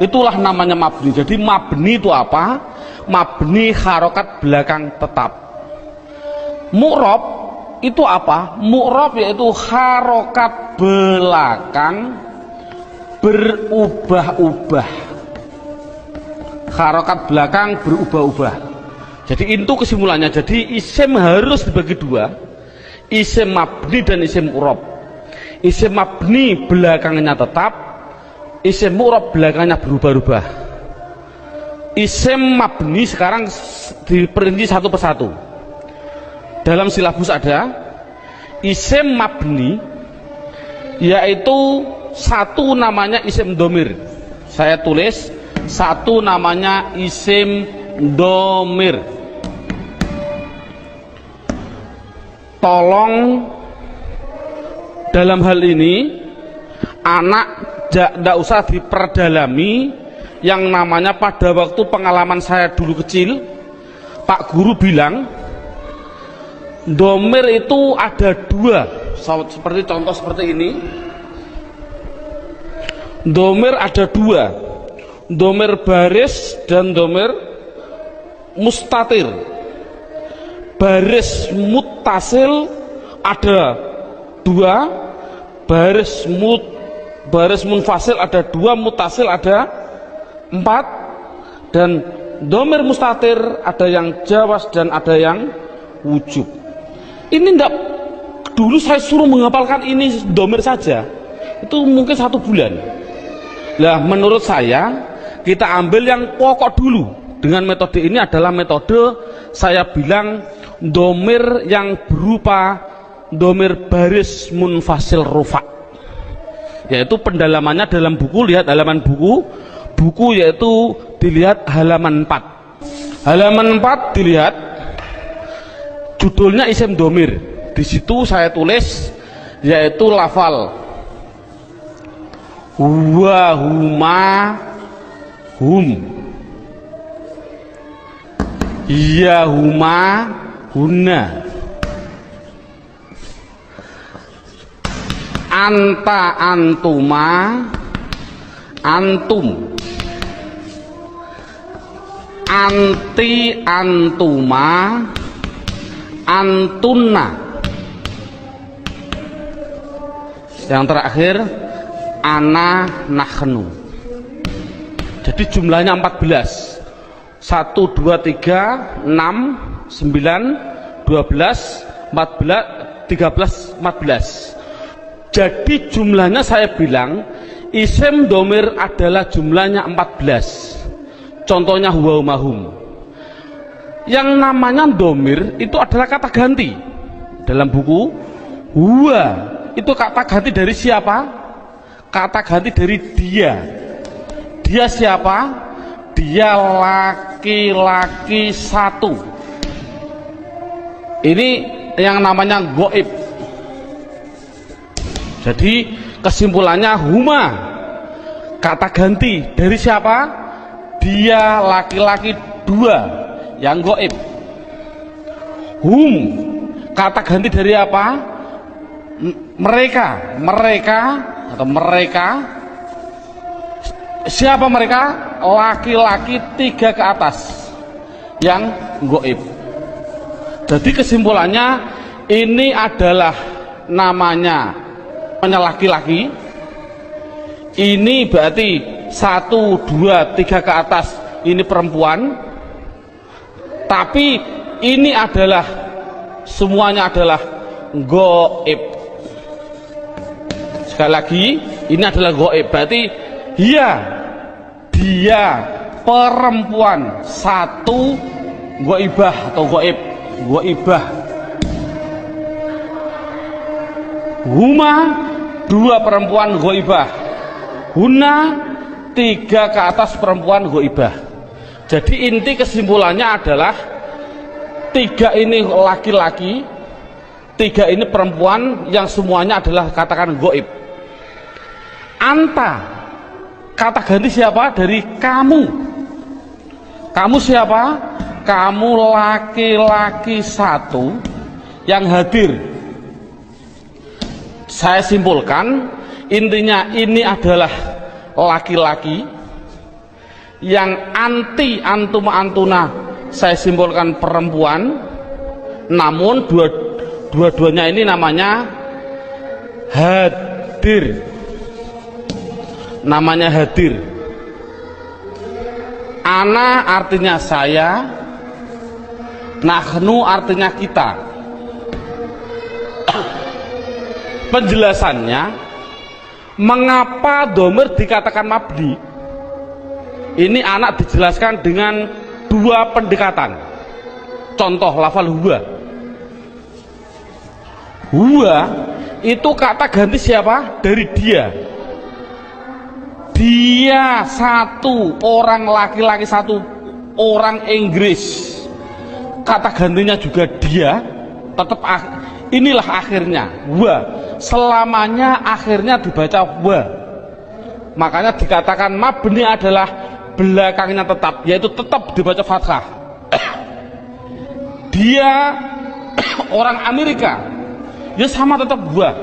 Itulah namanya mabni. Jadi mabni itu apa? mabni harokat belakang tetap. Mu'rab itu apa? Mu'rab yaitu harokat belakang berubah-ubah. Harokat belakang berubah-ubah. Jadi itu kesimpulannya. Jadi isim harus dibagi dua, isim mabni dan isim mu'rab. Isim mabni belakangnya tetap, isim mu'rab belakangnya berubah-ubah. Isim mabni sekarang diperinci satu persatu. Dalam silabus ada isim mabni, yaitu satu namanya isim domir. Saya tulis satu namanya isim domir. Tolong dalam hal ini anak tidak usah diperdalami yang namanya pada waktu pengalaman saya dulu kecil, Pak Guru bilang domir itu ada dua, seperti contoh seperti ini. Domir ada dua, domir baris dan domir mustatir. Baris muttasil ada dua, baris munfasil ada dua, muttasil ada empat, dan domir mustatir ada yang jawas dan ada yang wujub. Ini enggak, dulu saya suruh menghafalkan ini domir saja itu mungkin 1 bulan. Lah menurut saya kita ambil yang pokok dulu. Dengan metode ini adalah metode saya bilang domir yang berupa domir baris munfasil rufa, yaitu pendalamannya dalam buku. Lihat halaman buku yaitu dilihat halaman 4. Halaman 4 dilihat judulnya isim domir. Di situ saya tulis yaitu lafal wa huma hum, ya huma hunna, anta antuma antum, anti antuma antunna. Yang terakhir ana nahnu. Jadi jumlahnya 14. 1 2 3 6 9 12 14 13 14. Jadi jumlahnya saya bilang isim domir adalah jumlahnya 14. Contohnya huwa mahum. Yang namanya domir itu adalah kata ganti. Dalam buku huwa itu kata ganti dari siapa? Kata ganti dari dia. Dia siapa? Dia laki-laki satu. Ini yang namanya goib. Jadi kesimpulannya huma kata ganti dari siapa? Dia laki-laki 2 yang goib. Hum kata ganti dari apa? Mereka atau mereka. Siapa mereka? Laki-laki 3 ke atas yang goib. Jadi kesimpulannya ini adalah namanya laki-laki. Ini berarti 1, 2, 3 ke atas ini perempuan. Tapi ini adalah semuanya adalah goib. Sekali lagi ini adalah goib, berarti dia perempuan 1 goibah atau goibah. Huma 2 perempuan goibah, huna 3 ke atas perempuan goibah. Jadi inti kesimpulannya adalah 3 ini laki-laki, 3 ini perempuan yang semuanya adalah katakan goib. Anta kata ganti siapa? Dari kamu. Kamu siapa? Kamu laki-laki 1 yang hadir. Saya simpulkan intinya ini adalah laki-laki yang anti antum antuna saya simpulkan perempuan, namun dua-duanya ini namanya hadir. Namanya hadir. Ana artinya saya, nahnu artinya kita. Penjelasannya, mengapa dhamir dikatakan mabni? Ini anak dijelaskan dengan dua pendekatan. Contoh lafal huwa. Huwa itu kata ganti siapa? Dari dia. Dia satu orang laki-laki, satu orang Inggris. Kata gantinya juga dia. Tetap inilah akhirnya wa. Selamanya akhirnya dibaca wa. Makanya dikatakan mabni adalah belakangnya tetap, yaitu tetap dibaca fathah. Dia orang Amerika, ya sama tetap wa.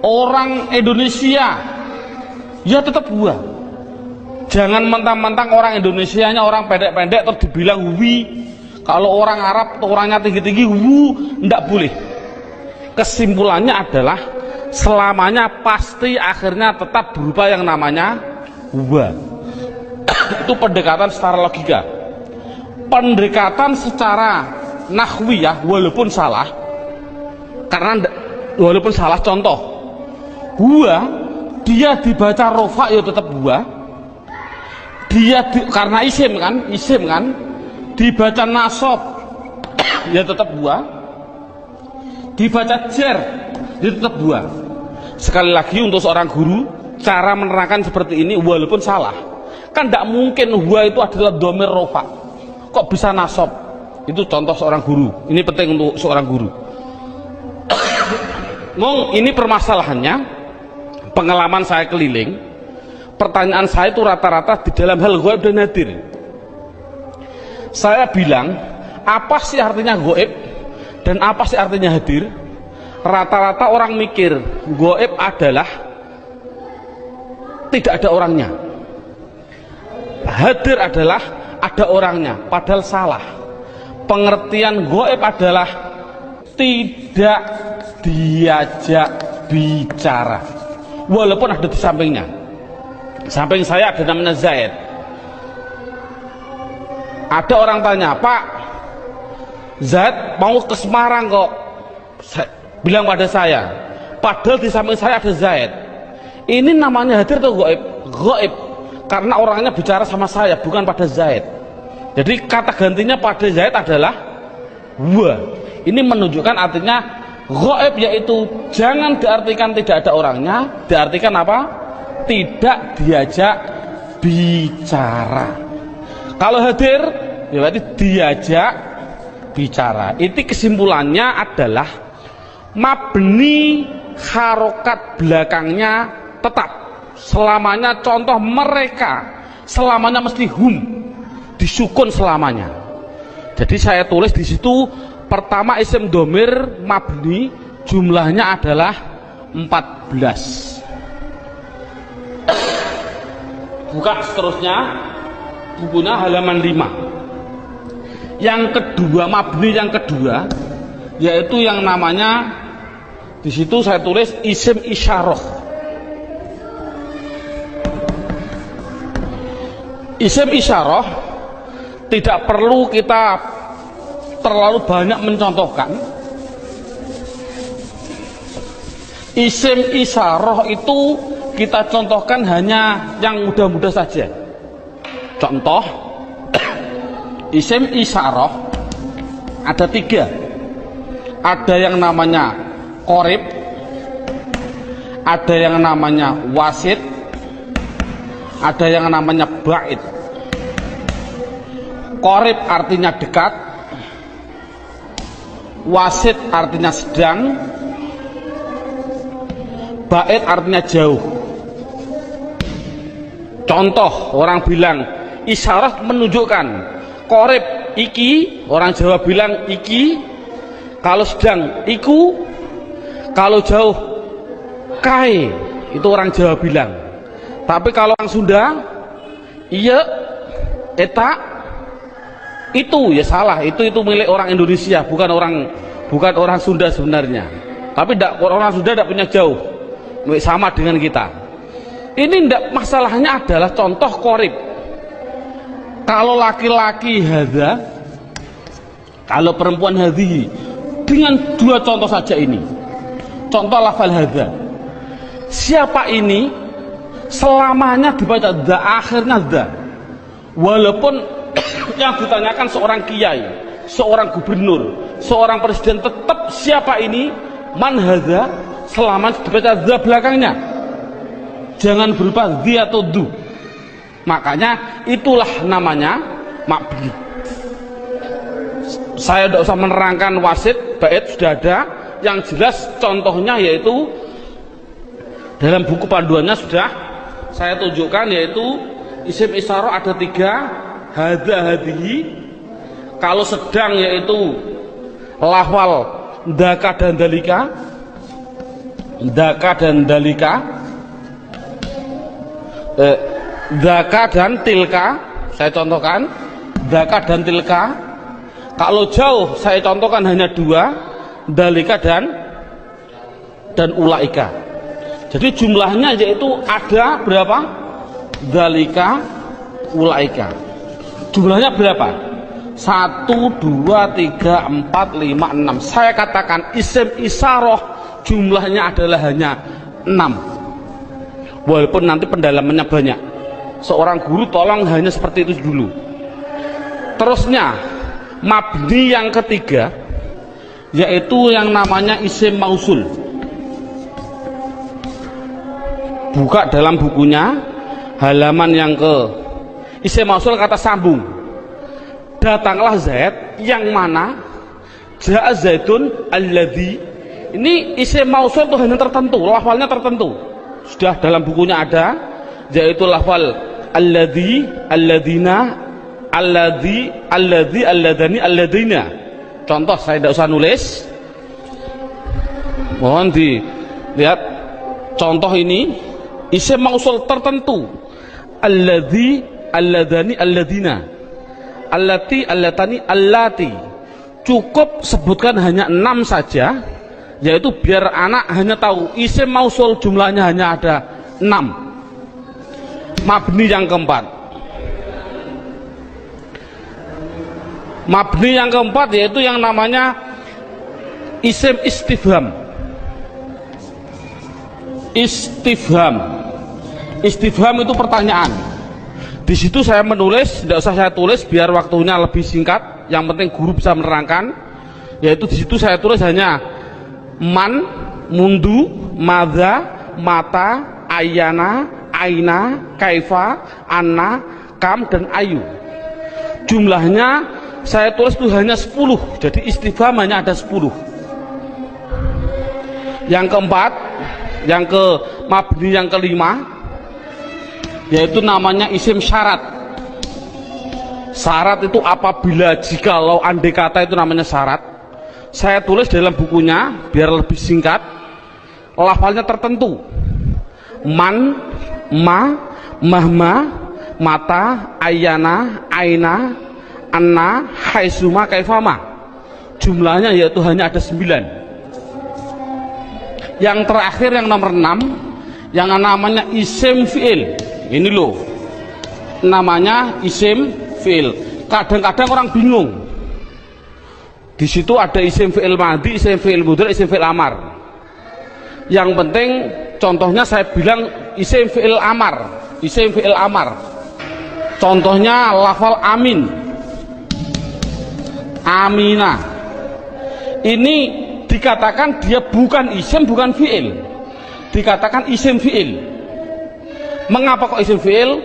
Orang Indonesia, ya tetap wa. Jangan mentang-mentang orang Indonesianya orang pendek-pendek terus dibilang wi. Kalau orang Arab orangnya tinggi-tinggi wu, ndak boleh. Kesimpulannya adalah selamanya pasti akhirnya tetap berupa yang namanya wa. Itu pendekatan secara logika. Pendekatan secara nahwiyah walaupun salah, karena walaupun salah, contoh huwa dia dibaca rofa ya tetap huwa. Dia karena isim kan dibaca nasab ya tetap huwa. Dibaca jar ya tetap huwa. Sekali lagi untuk seorang guru, cara menerangkan seperti ini walaupun salah. Kan tidak mungkin huwa itu adalah dhamir rofa, kok bisa nasab? Itu contoh seorang guru. Ini penting untuk seorang guru. Ngomong ini permasalahannya, pengalaman saya keliling, pertanyaan saya itu rata-rata di dalam hal ghaib dan hadir. Saya bilang, apa sih artinya ghaib dan apa sih artinya hadir? Rata-rata orang mikir ghaib adalah tidak ada orangnya, hadir adalah ada orangnya, padahal salah. Pengertian ghaib adalah tidak diajak bicara, walaupun ada di sampingnya. Samping saya ada namanya Zaid. Ada orang tanya, Pak Zaid mau ke Semarang kok, bilang pada saya, padahal di samping saya ada Zaid. Ini namanya hadir atau ghaib? Ghaib, karena orangnya bicara sama saya, bukan pada Zaid. Jadi kata gantinya pada Zaid adalah wa. Ini menunjukkan artinya ghaib, yaitu jangan diartikan tidak ada orangnya, diartikan apa? Tidak diajak bicara. Kalau hadir ya berarti diajak bicara. Itu kesimpulannya adalah mabni harokat belakangnya tetap selamanya. Contoh mereka selamanya mesti hum, disukun selamanya. Jadi saya tulis di situ pertama isim domir mabni jumlahnya adalah 14. Buka seterusnya bukunya halaman 5. Yang kedua, mabni yang kedua yaitu yang namanya di situ saya tulis isim isyarah. Isim isyarah tidak perlu kita terlalu banyak mencontohkan. Isim isyarah itu kita contohkan hanya yang mudah-mudah saja. Contoh isim isyarah ada 3. Ada yang namanya qorib, ada yang namanya wasit, ada yang namanya ba'id. Qorib artinya dekat, wasit artinya sedang, ba'id artinya jauh. Contoh, orang bilang isyarat menunjukkan qorib iki, orang Jawa bilang iki. Kalau sedang iku, kalau jauh kai, itu orang Jawa bilang. Tapi kalau orang Sunda iya Eta itu ya salah, itu milik orang Indonesia, bukan orang Sunda sebenarnya. Tapi orang Sunda tidak punya jauh, sama dengan kita. Ini tidak, masalahnya adalah contoh qorib. Kalau laki-laki hadza, kalau perempuan hadhihi, dengan dua contoh saja ini. Contoh lafal hadza. Siapa ini selamanya dibaca dza, akhirnya dza. Walaupun yang ditanyakan seorang kiai, seorang gubernur, seorang presiden, tetap siapa ini, man hadza, selamanya dibaca dza belakangnya. Jangan berupa dzi atau du. Makanya itulah namanya mabni. Saya tidak usah menerangkan wasit, bait sudah ada. Yang jelas contohnya yaitu dalam buku panduannya sudah saya tunjukkan, yaitu isim isyarah ada 3, hadza hadhihi. Kalau sedang yaitu lafal dzaka dan dalika, dzaka dan dalika, dzaka dan tilka. Saya contohkan dzaka dan tilka. Kalau jauh saya contohkan hanya 2, dalika dan ulaika. Jadi jumlahnya yaitu ada berapa? Dalika, ulaika. Jumlahnya berapa? 1, 2, 3, 4, 5, 6. Saya katakan isim isyarah jumlahnya adalah hanya 6. Walaupun nanti pendalamannya banyak. Seorang guru tolong hanya seperti itu dulu. Terusnya mabni yang ketiga yaitu yang namanya isim mausul. Buka dalam bukunya halaman yang ke isim mausul, kata sambung. Datanglah Zaid, yang mana jaa Zaidun alladzi. Ini isim mausul itu hanya tertentu, lafalnya tertentu. Sudah dalam bukunya ada, yaitu lafal alladzi, alladzina, alladzi, alladani, alladina. Contoh saya tidak usah nulis, mohon dilihat contoh ini. Isim mausul tertentu, alladzi, alladani, alladina, allati, allatani, allati. Cukup sebutkan hanya 6 saja, yaitu biar anak hanya tahu isim mausul jumlahnya hanya ada 6. Mabni yang keempat. Mabni yang keempat yaitu yang namanya isim istifham. Istifham. Istifham itu pertanyaan. Di situ saya menulis, tidak usah saya tulis biar waktunya lebih singkat. Yang penting guru bisa menerangkan. Yaitu di situ saya tulis hanya man, mundu, madza, mata, ayana, aina, kaifa, anna, kam, dan ayu. Jumlahnya saya tulis itu hanya 10. Jadi istifham hanya ada 10. Yang keempat, yang ke mabni yang kelima, yaitu namanya isim syarat. Syarat itu apabila, jikalau, andai kata, itu namanya syarat. Saya tulis dalam bukunya biar lebih singkat. Lafalnya tertentu. Man, ma, mahma, mata, ayana, aina, anna, haisuma, kaifama. Jumlahnya yaitu hanya ada 9. Yang terakhir yang nomor 6, yang namanya isim fi'il. Ini loh, namanya isim fi'il. Kadang-kadang orang bingung. Di situ ada isim fi'il madhi, isim fi'il mudhari, isim fi'il amar. Yang penting contohnya saya bilang isim fi'il amar, isim fi'il amar. Contohnya lafal amin, amina. Ini dikatakan dia bukan isim, bukan fi'il. Dikatakan isim fi'il. Mengapa kok isim fi'il?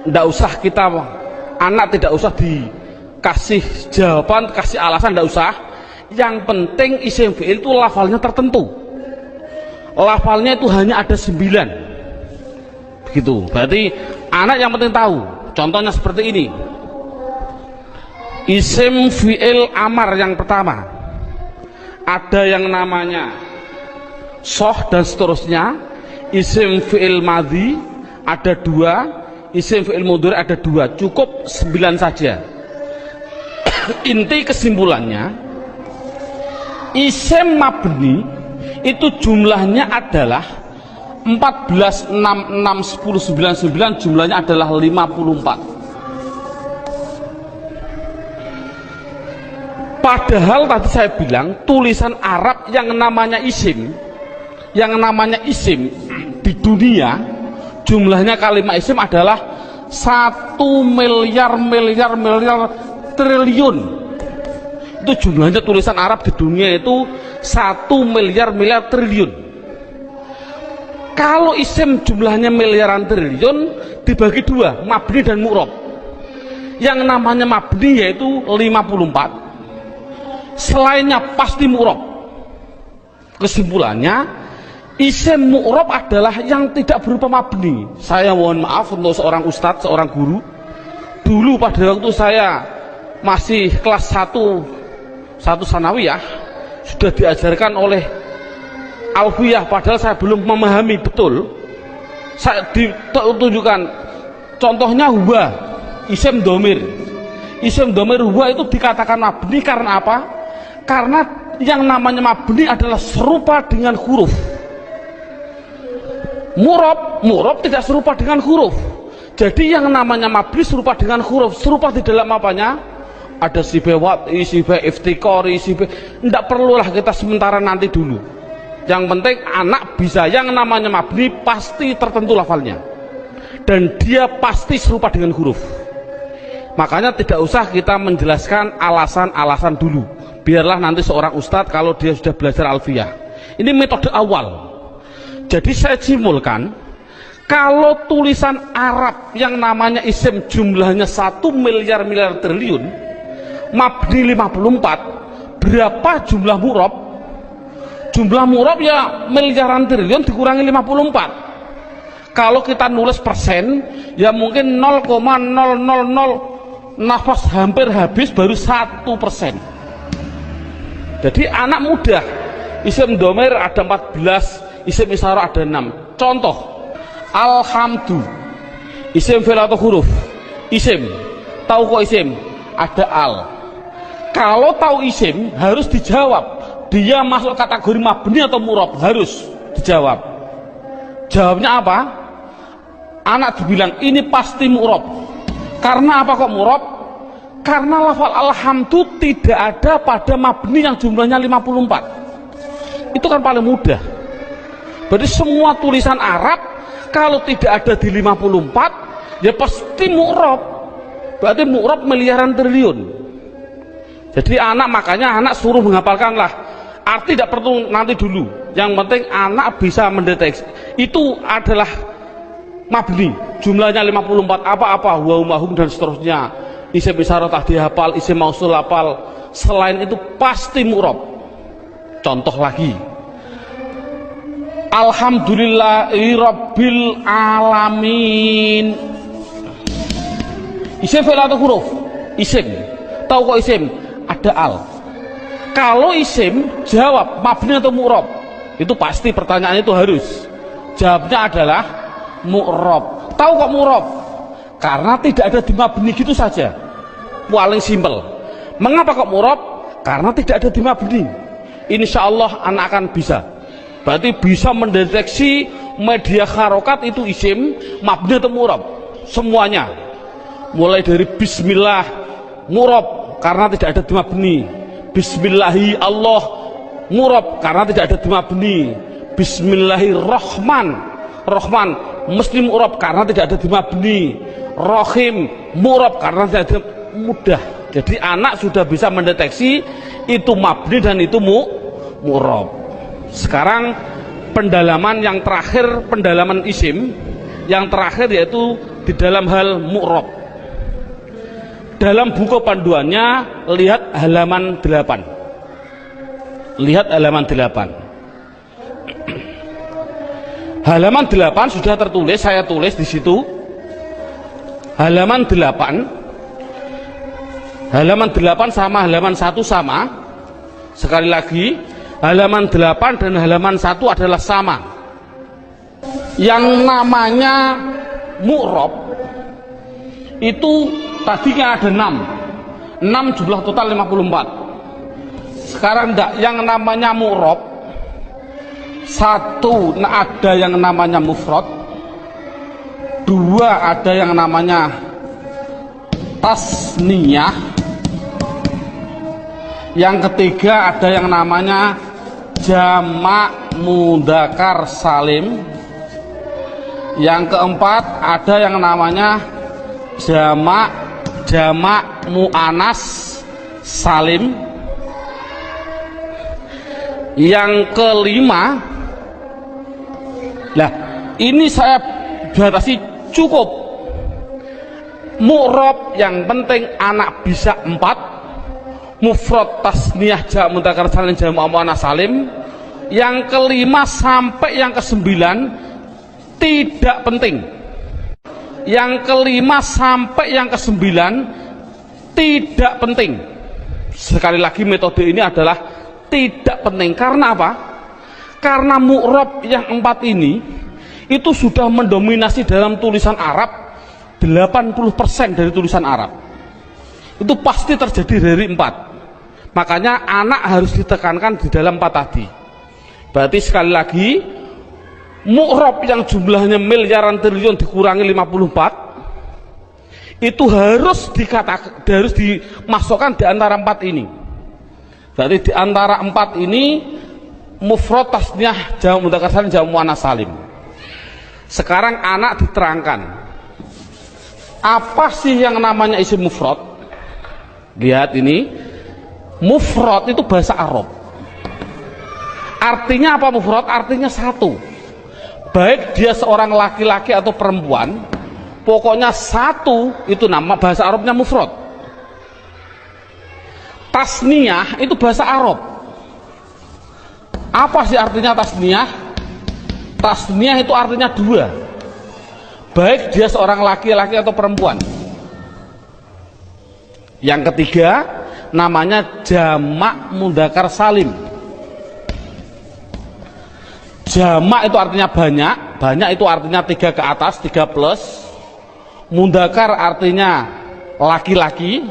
Tidak usah kita, anak tidak usah dikasih jawaban, kasih alasan, tidak usah. Yang penting isim fi'il itu lafalnya tertentu. Lafalnya itu hanya ada 9. Begitu. Berarti anak yang penting tahu. Contohnya seperti ini. Isim fi'il amar yang pertama, ada yang namanya soh dan seterusnya. Isim fi'il madhi ada 2, isim fi'il mudhari ada 2, cukup 9 saja. Inti kesimpulannya, isim mabni itu jumlahnya adalah 14, 6, 6, 10, 9, 9, jumlahnya adalah 54. Padahal tadi saya bilang tulisan Arab yang namanya isim di dunia jumlahnya kalimat isim adalah 1 miliar triliun. Itu jumlahnya tulisan Arab di dunia itu 1 miliar triliun. Kalau isim jumlahnya miliaran triliun dibagi 2, mabni dan mu'rob. Yang namanya mabni yaitu 54, selainnya pasti mu'rob. Kesimpulannya, isim mu'rob adalah yang tidak berupa mabni. Saya mohon maaf untuk seorang ustadz, seorang guru, dulu pada waktu saya masih kelas 1 sanawiyah sudah diajarkan oleh alfiyah, padahal saya belum memahami betul. Saya ditunjukkan contohnya huwa, isim domir. Isim domir huwa itu dikatakan mabni karena apa? Karena yang namanya mabni adalah serupa dengan huruf. Mu'rob tidak serupa dengan huruf. Jadi yang namanya mabni serupa dengan huruf. Serupa di dalam apanya? Ada sifat wat'i, sifat iftikori, sifat. Tidak perlulah kita sementara, nanti dulu. Yang penting anak bisa, yang namanya mabni pasti tertentu lafalnya, dan dia pasti serupa dengan huruf. Makanya tidak usah kita menjelaskan alasan-alasan dulu. Biarlah nanti seorang ustadz kalau dia sudah belajar alfiyah. Ini metode awal. Jadi saya simpulkan, kalau tulisan Arab yang namanya isim jumlahnya 1 miliar triliun, mabni 54, berapa jumlah mu'rob? Jumlah mu'rob ya miliaran triliun dikurangi 54. Kalau kita nulis persen, ya mungkin 0,000, nafas hampir habis baru 1%. Jadi anak mudah, isim domir ada 14, isim isyarah ada 6. Contoh, alhamdu, isim fi'il atau huruf? Isim. Tahu kok isim? Ada al. Kalau tahu isim harus dijawab, dia masuk kategori mabni atau mu'rob, harus dijawab. Jawabnya apa? Anak dibilang ini pasti mu'rob. Karena apa kok mu'rob? Karena lafal alhamdu tidak ada pada mabni yang jumlahnya 54. Itu kan paling mudah. Berarti semua tulisan Arab kalau tidak ada di 54 ya pasti mu'rob. Berarti mu'rob miliaran triliun. Jadi makanya anak suruh menghafalkanlah. Arti tidak perlu nanti dulu. Yang penting anak bisa mendeteksi. Itu adalah mabni, jumlahnya 54, apa-apa, wa dan seterusnya. Isim isyarah tak dihafal, isim mausul hafal. Selain itu pasti mu'rob. Contoh lagi, alhamdulillahirabbil alamin. Isim fi'il atau huruf? Isim. Tahu kok isim? Ada al. Kalau isim jawab mabni atau mu'rob, itu pasti pertanyaan itu harus jawabnya adalah mu'rob. Tahu kok mu'rob? Karena tidak ada di mabni, gitu saja, paling simpel. Mengapa kok mu'rob? Karena tidak ada di mabni. Insya Allah anak akan bisa. Berarti bisa mendeteksi media harokat itu isim, mabni atau mu'rob, semuanya. Mulai dari bismillah mu'rob karena tidak ada di mabni. Bismillahi Allah mu'rob karena tidak ada di mabni. Bismillahirrahman Rahman mesti mu'rob karena tidak ada di mabni. Rohim mu'rob karena tidak ada. Mudah. Jadi anak sudah bisa mendeteksi itu mabni dan itu mu'rob. Sekarang pendalaman yang terakhir, pendalaman isim yang terakhir yaitu di dalam hal mu'rob. Dalam buku panduannya lihat halaman 8. Lihat halaman 8. Halaman 8 sudah tertulis, saya tulis di situ. Halaman 8. Halaman 8 sama halaman 1 sama. Sekali lagi, halaman 8 dan halaman 1 adalah sama. Yang namanya mu'rob itu tadinya ada 6 jumlah total 54. Sekarang enggak, yang namanya mu'rob satu, ada yang namanya mufrad, dua, ada yang namanya tasniyah, yang ketiga ada yang namanya jamak mudzakkar salim, yang keempat ada yang namanya jamak muannas salim, yang kelima, lah ini saya batasi cukup mu'rob, yang penting anak bisa 4, mufrad tasniyah jamak mudzakkar salim jamak muannas salim, yang kelima sampai yang kesembilan tidak penting, yang kelima sampai yang kesembilan tidak penting. Sekali lagi, metode ini adalah tidak penting. Karena apa? Karena mu'rob yang 4 ini itu sudah mendominasi dalam tulisan Arab. 80% dari tulisan Arab itu pasti terjadi dari 4. Makanya anak harus ditekankan di dalam 4 tadi. Berarti sekali lagi, mu'rob yang jumlahnya miliaran triliun dikurangi 54 itu harus dimasukkan di antara 4 ini. Berarti di antara 4 ini mufrad tasniyah jamak mudzakkar salim jamak muannas salim. Sekarang anak diterangkan apa sih yang namanya isim mufrad. Lihat ini, mufrad itu bahasa Arab. Artinya apa mufrad? Artinya satu. Baik dia seorang laki-laki atau perempuan, pokoknya satu, itu nama bahasa Arabnya mufrad. Tasniyah itu bahasa Arab. Apa sih artinya tasniyah? Tasniyah itu artinya 2, baik dia seorang laki-laki atau perempuan. Yang ketiga namanya jamak mudzakkar salim. Jamak itu artinya banyak itu artinya 3 ke atas, 3 plus. Mudzakkar artinya laki-laki,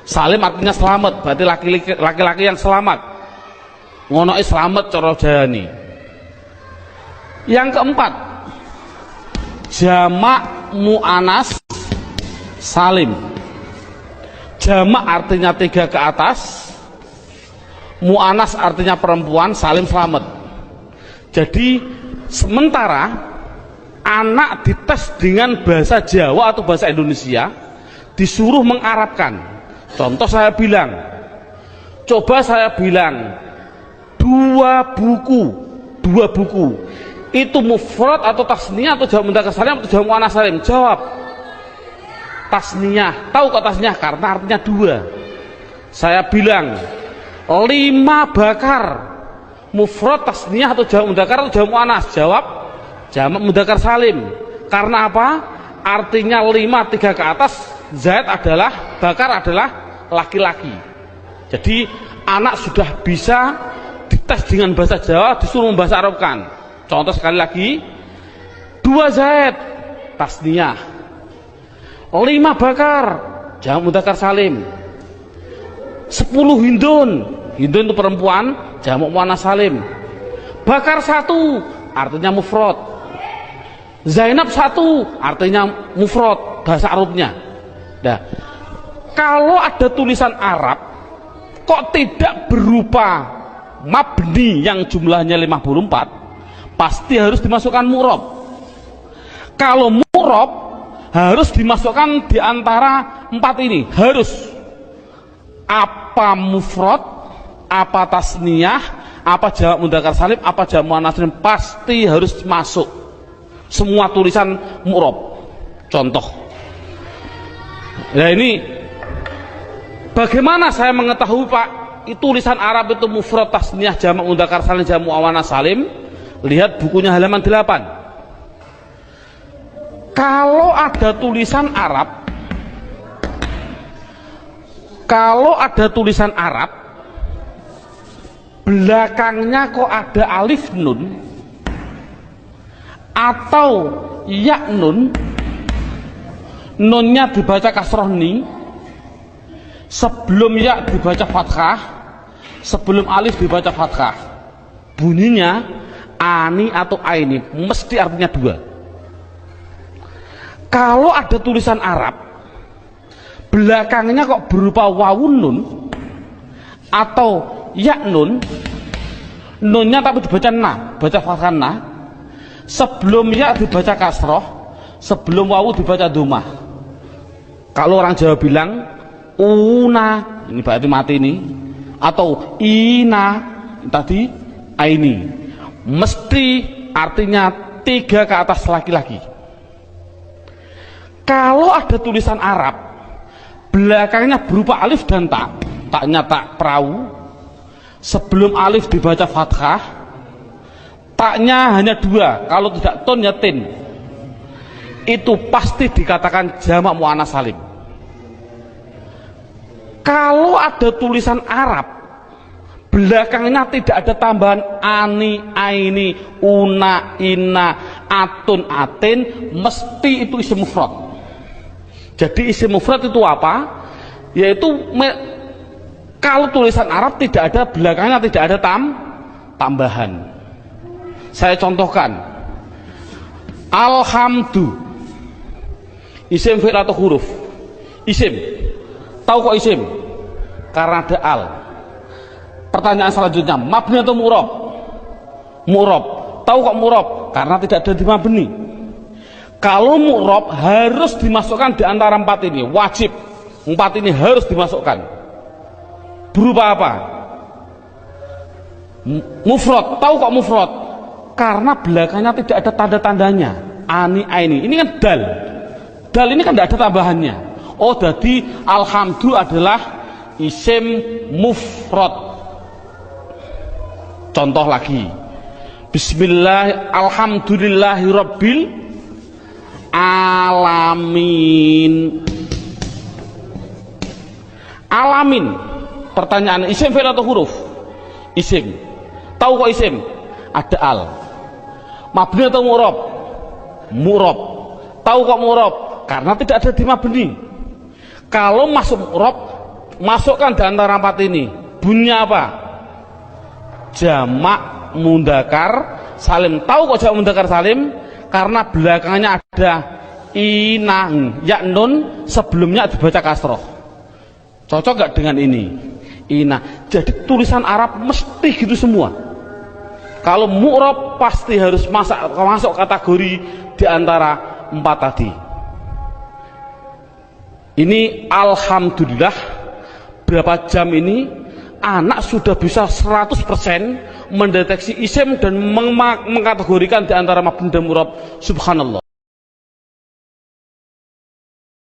salim artinya selamat, berarti laki-laki yang selamat. Ngono selamat cara jani. Yang keempat, jamak muannas salim. Jamak artinya 3 ke atas, muannas artinya perempuan, salim selamat. Jadi sementara anak dites dengan bahasa Jawa atau bahasa Indonesia, disuruh mengarabkan. Contoh saya bilang, coba saya bilang 2 buku itu mufrad atau tasniyah atau jamak mudzakkar salim atau jamak muannas salim? Jawab tasniyah. Tahu kok tasniyah? Karena artinya 2. Saya bilang 5 bakar, mufrad tasniyah atau jamak mudzakkar atau jamak muannas? Jawab jamak mudzakkar salim. Karena apa? Artinya 5 3 ke atas, zaid adalah, bakar adalah laki-laki. Jadi anak sudah bisa dites dengan bahasa Jawa, disuruh membahasa Arabkan. Contoh sekali lagi, 2 zaid tasniyah, 5 bakar jamak mudzakkar salim, 10 hindun itu perempuan, jamak muannas salim. Bakar 1 artinya mufrad, Zainab 1 artinya mufrad bahasa Arabnya. Nah, kalau ada tulisan Arab kok tidak berupa mabni yang jumlahnya 54, pasti harus dimasukkan mu'rob. Kalau mu'rob harus dimasukkan di antara 4 ini, harus apa mufrad, apa tasniyah, apa jamak mudzakkar salim, apa jamak muannas salim, pasti harus masuk semua tulisan mu'rob. Contoh, nah ini bagaimana saya mengetahui Pak tulisan Arab itu mufrad tasniyah jamak mudzakkar salim jamak muannas salim? Lihat bukunya halaman 8. Kalau ada tulisan Arab, belakangnya kok ada alif nun atau ya nun, nunnya dibaca kasroh ni, sebelum ya dibaca fathah, sebelum alif dibaca fathah. Bunyinya ani atau aini, mesti artinya dua. Kalau ada tulisan Arab belakangnya kok berupa wawun nun atau ya nun, nunnya tapi dibaca na, baca fathah na, sebelum ya dibaca kasroh, sebelum wawu dibaca domah. Kalau orang Jawa bilang una, ini berarti mati ini, atau ina tadi aini, mesti artinya tiga ke atas laki-laki. Kalau ada tulisan Arab belakangnya berupa alif dan tak, taknya tak perahu, sebelum alif dibaca fathah, taknya hanya dua, kalau tidak ton ya tin, itu pasti dikatakan jamak muannats salim. Kalau ada tulisan Arab belakangnya tidak ada tambahan ani, aini, una, ina, atun, atin, mesti itu isim mufrad. Jadi isim mufrad itu apa? Yaitu kalau tulisan Arab tidak ada belakangnya tidak ada tambahan. Saya contohkan. Alhamdu, isim fi'il atau huruf? Isim. Tahu kok isim? Karena ada al. Pertanyaan selanjutnya, mabni atau mu'rab? Mu'rab. Tahu kok mu'rab? Karena tidak ada di mabni. Kalau mu'rab harus dimasukkan di antara empat ini, wajib. Empat ini harus dimasukkan. Berupa apa? Mufrad. Tahu kok mufrad? Karena belakangnya tidak ada tanda-tandanya. Ani, aini. Ini kan dal. Dal ini kan tidak ada tambahannya. Oh, jadi alhamdu adalah isim mufrad. Contoh lagi. Bismillah, alhamdulillahirabbil alamin. Alamin. Pertanyaan, isim fi'il atau huruf? Isim. Tahu kok isim? Ada al. Mabni atau mu'rab? Mu'rab. Tahu kok mu'rab? Karena tidak ada di mabni. Kalau masuk mu'rab, masukkan di antara empat ini. Bunyinya apa? Jamak mudzakkar salim. Tahu kok jamak mudzakkar salim? Karena belakangnya ada inang, ya nun, sebelumnya dibaca kasroh. Cocok gak dengan ini? Ina. Jadi tulisan Arab mesti gitu semua. Kalau mu'rab pasti harus masuk kategori di antara empat tadi. Ini alhamdulillah berapa jam ini anak sudah bisa 100% mendeteksi isim dan mengkategorikan di antara mabni dan mu'rab. Subhanallah.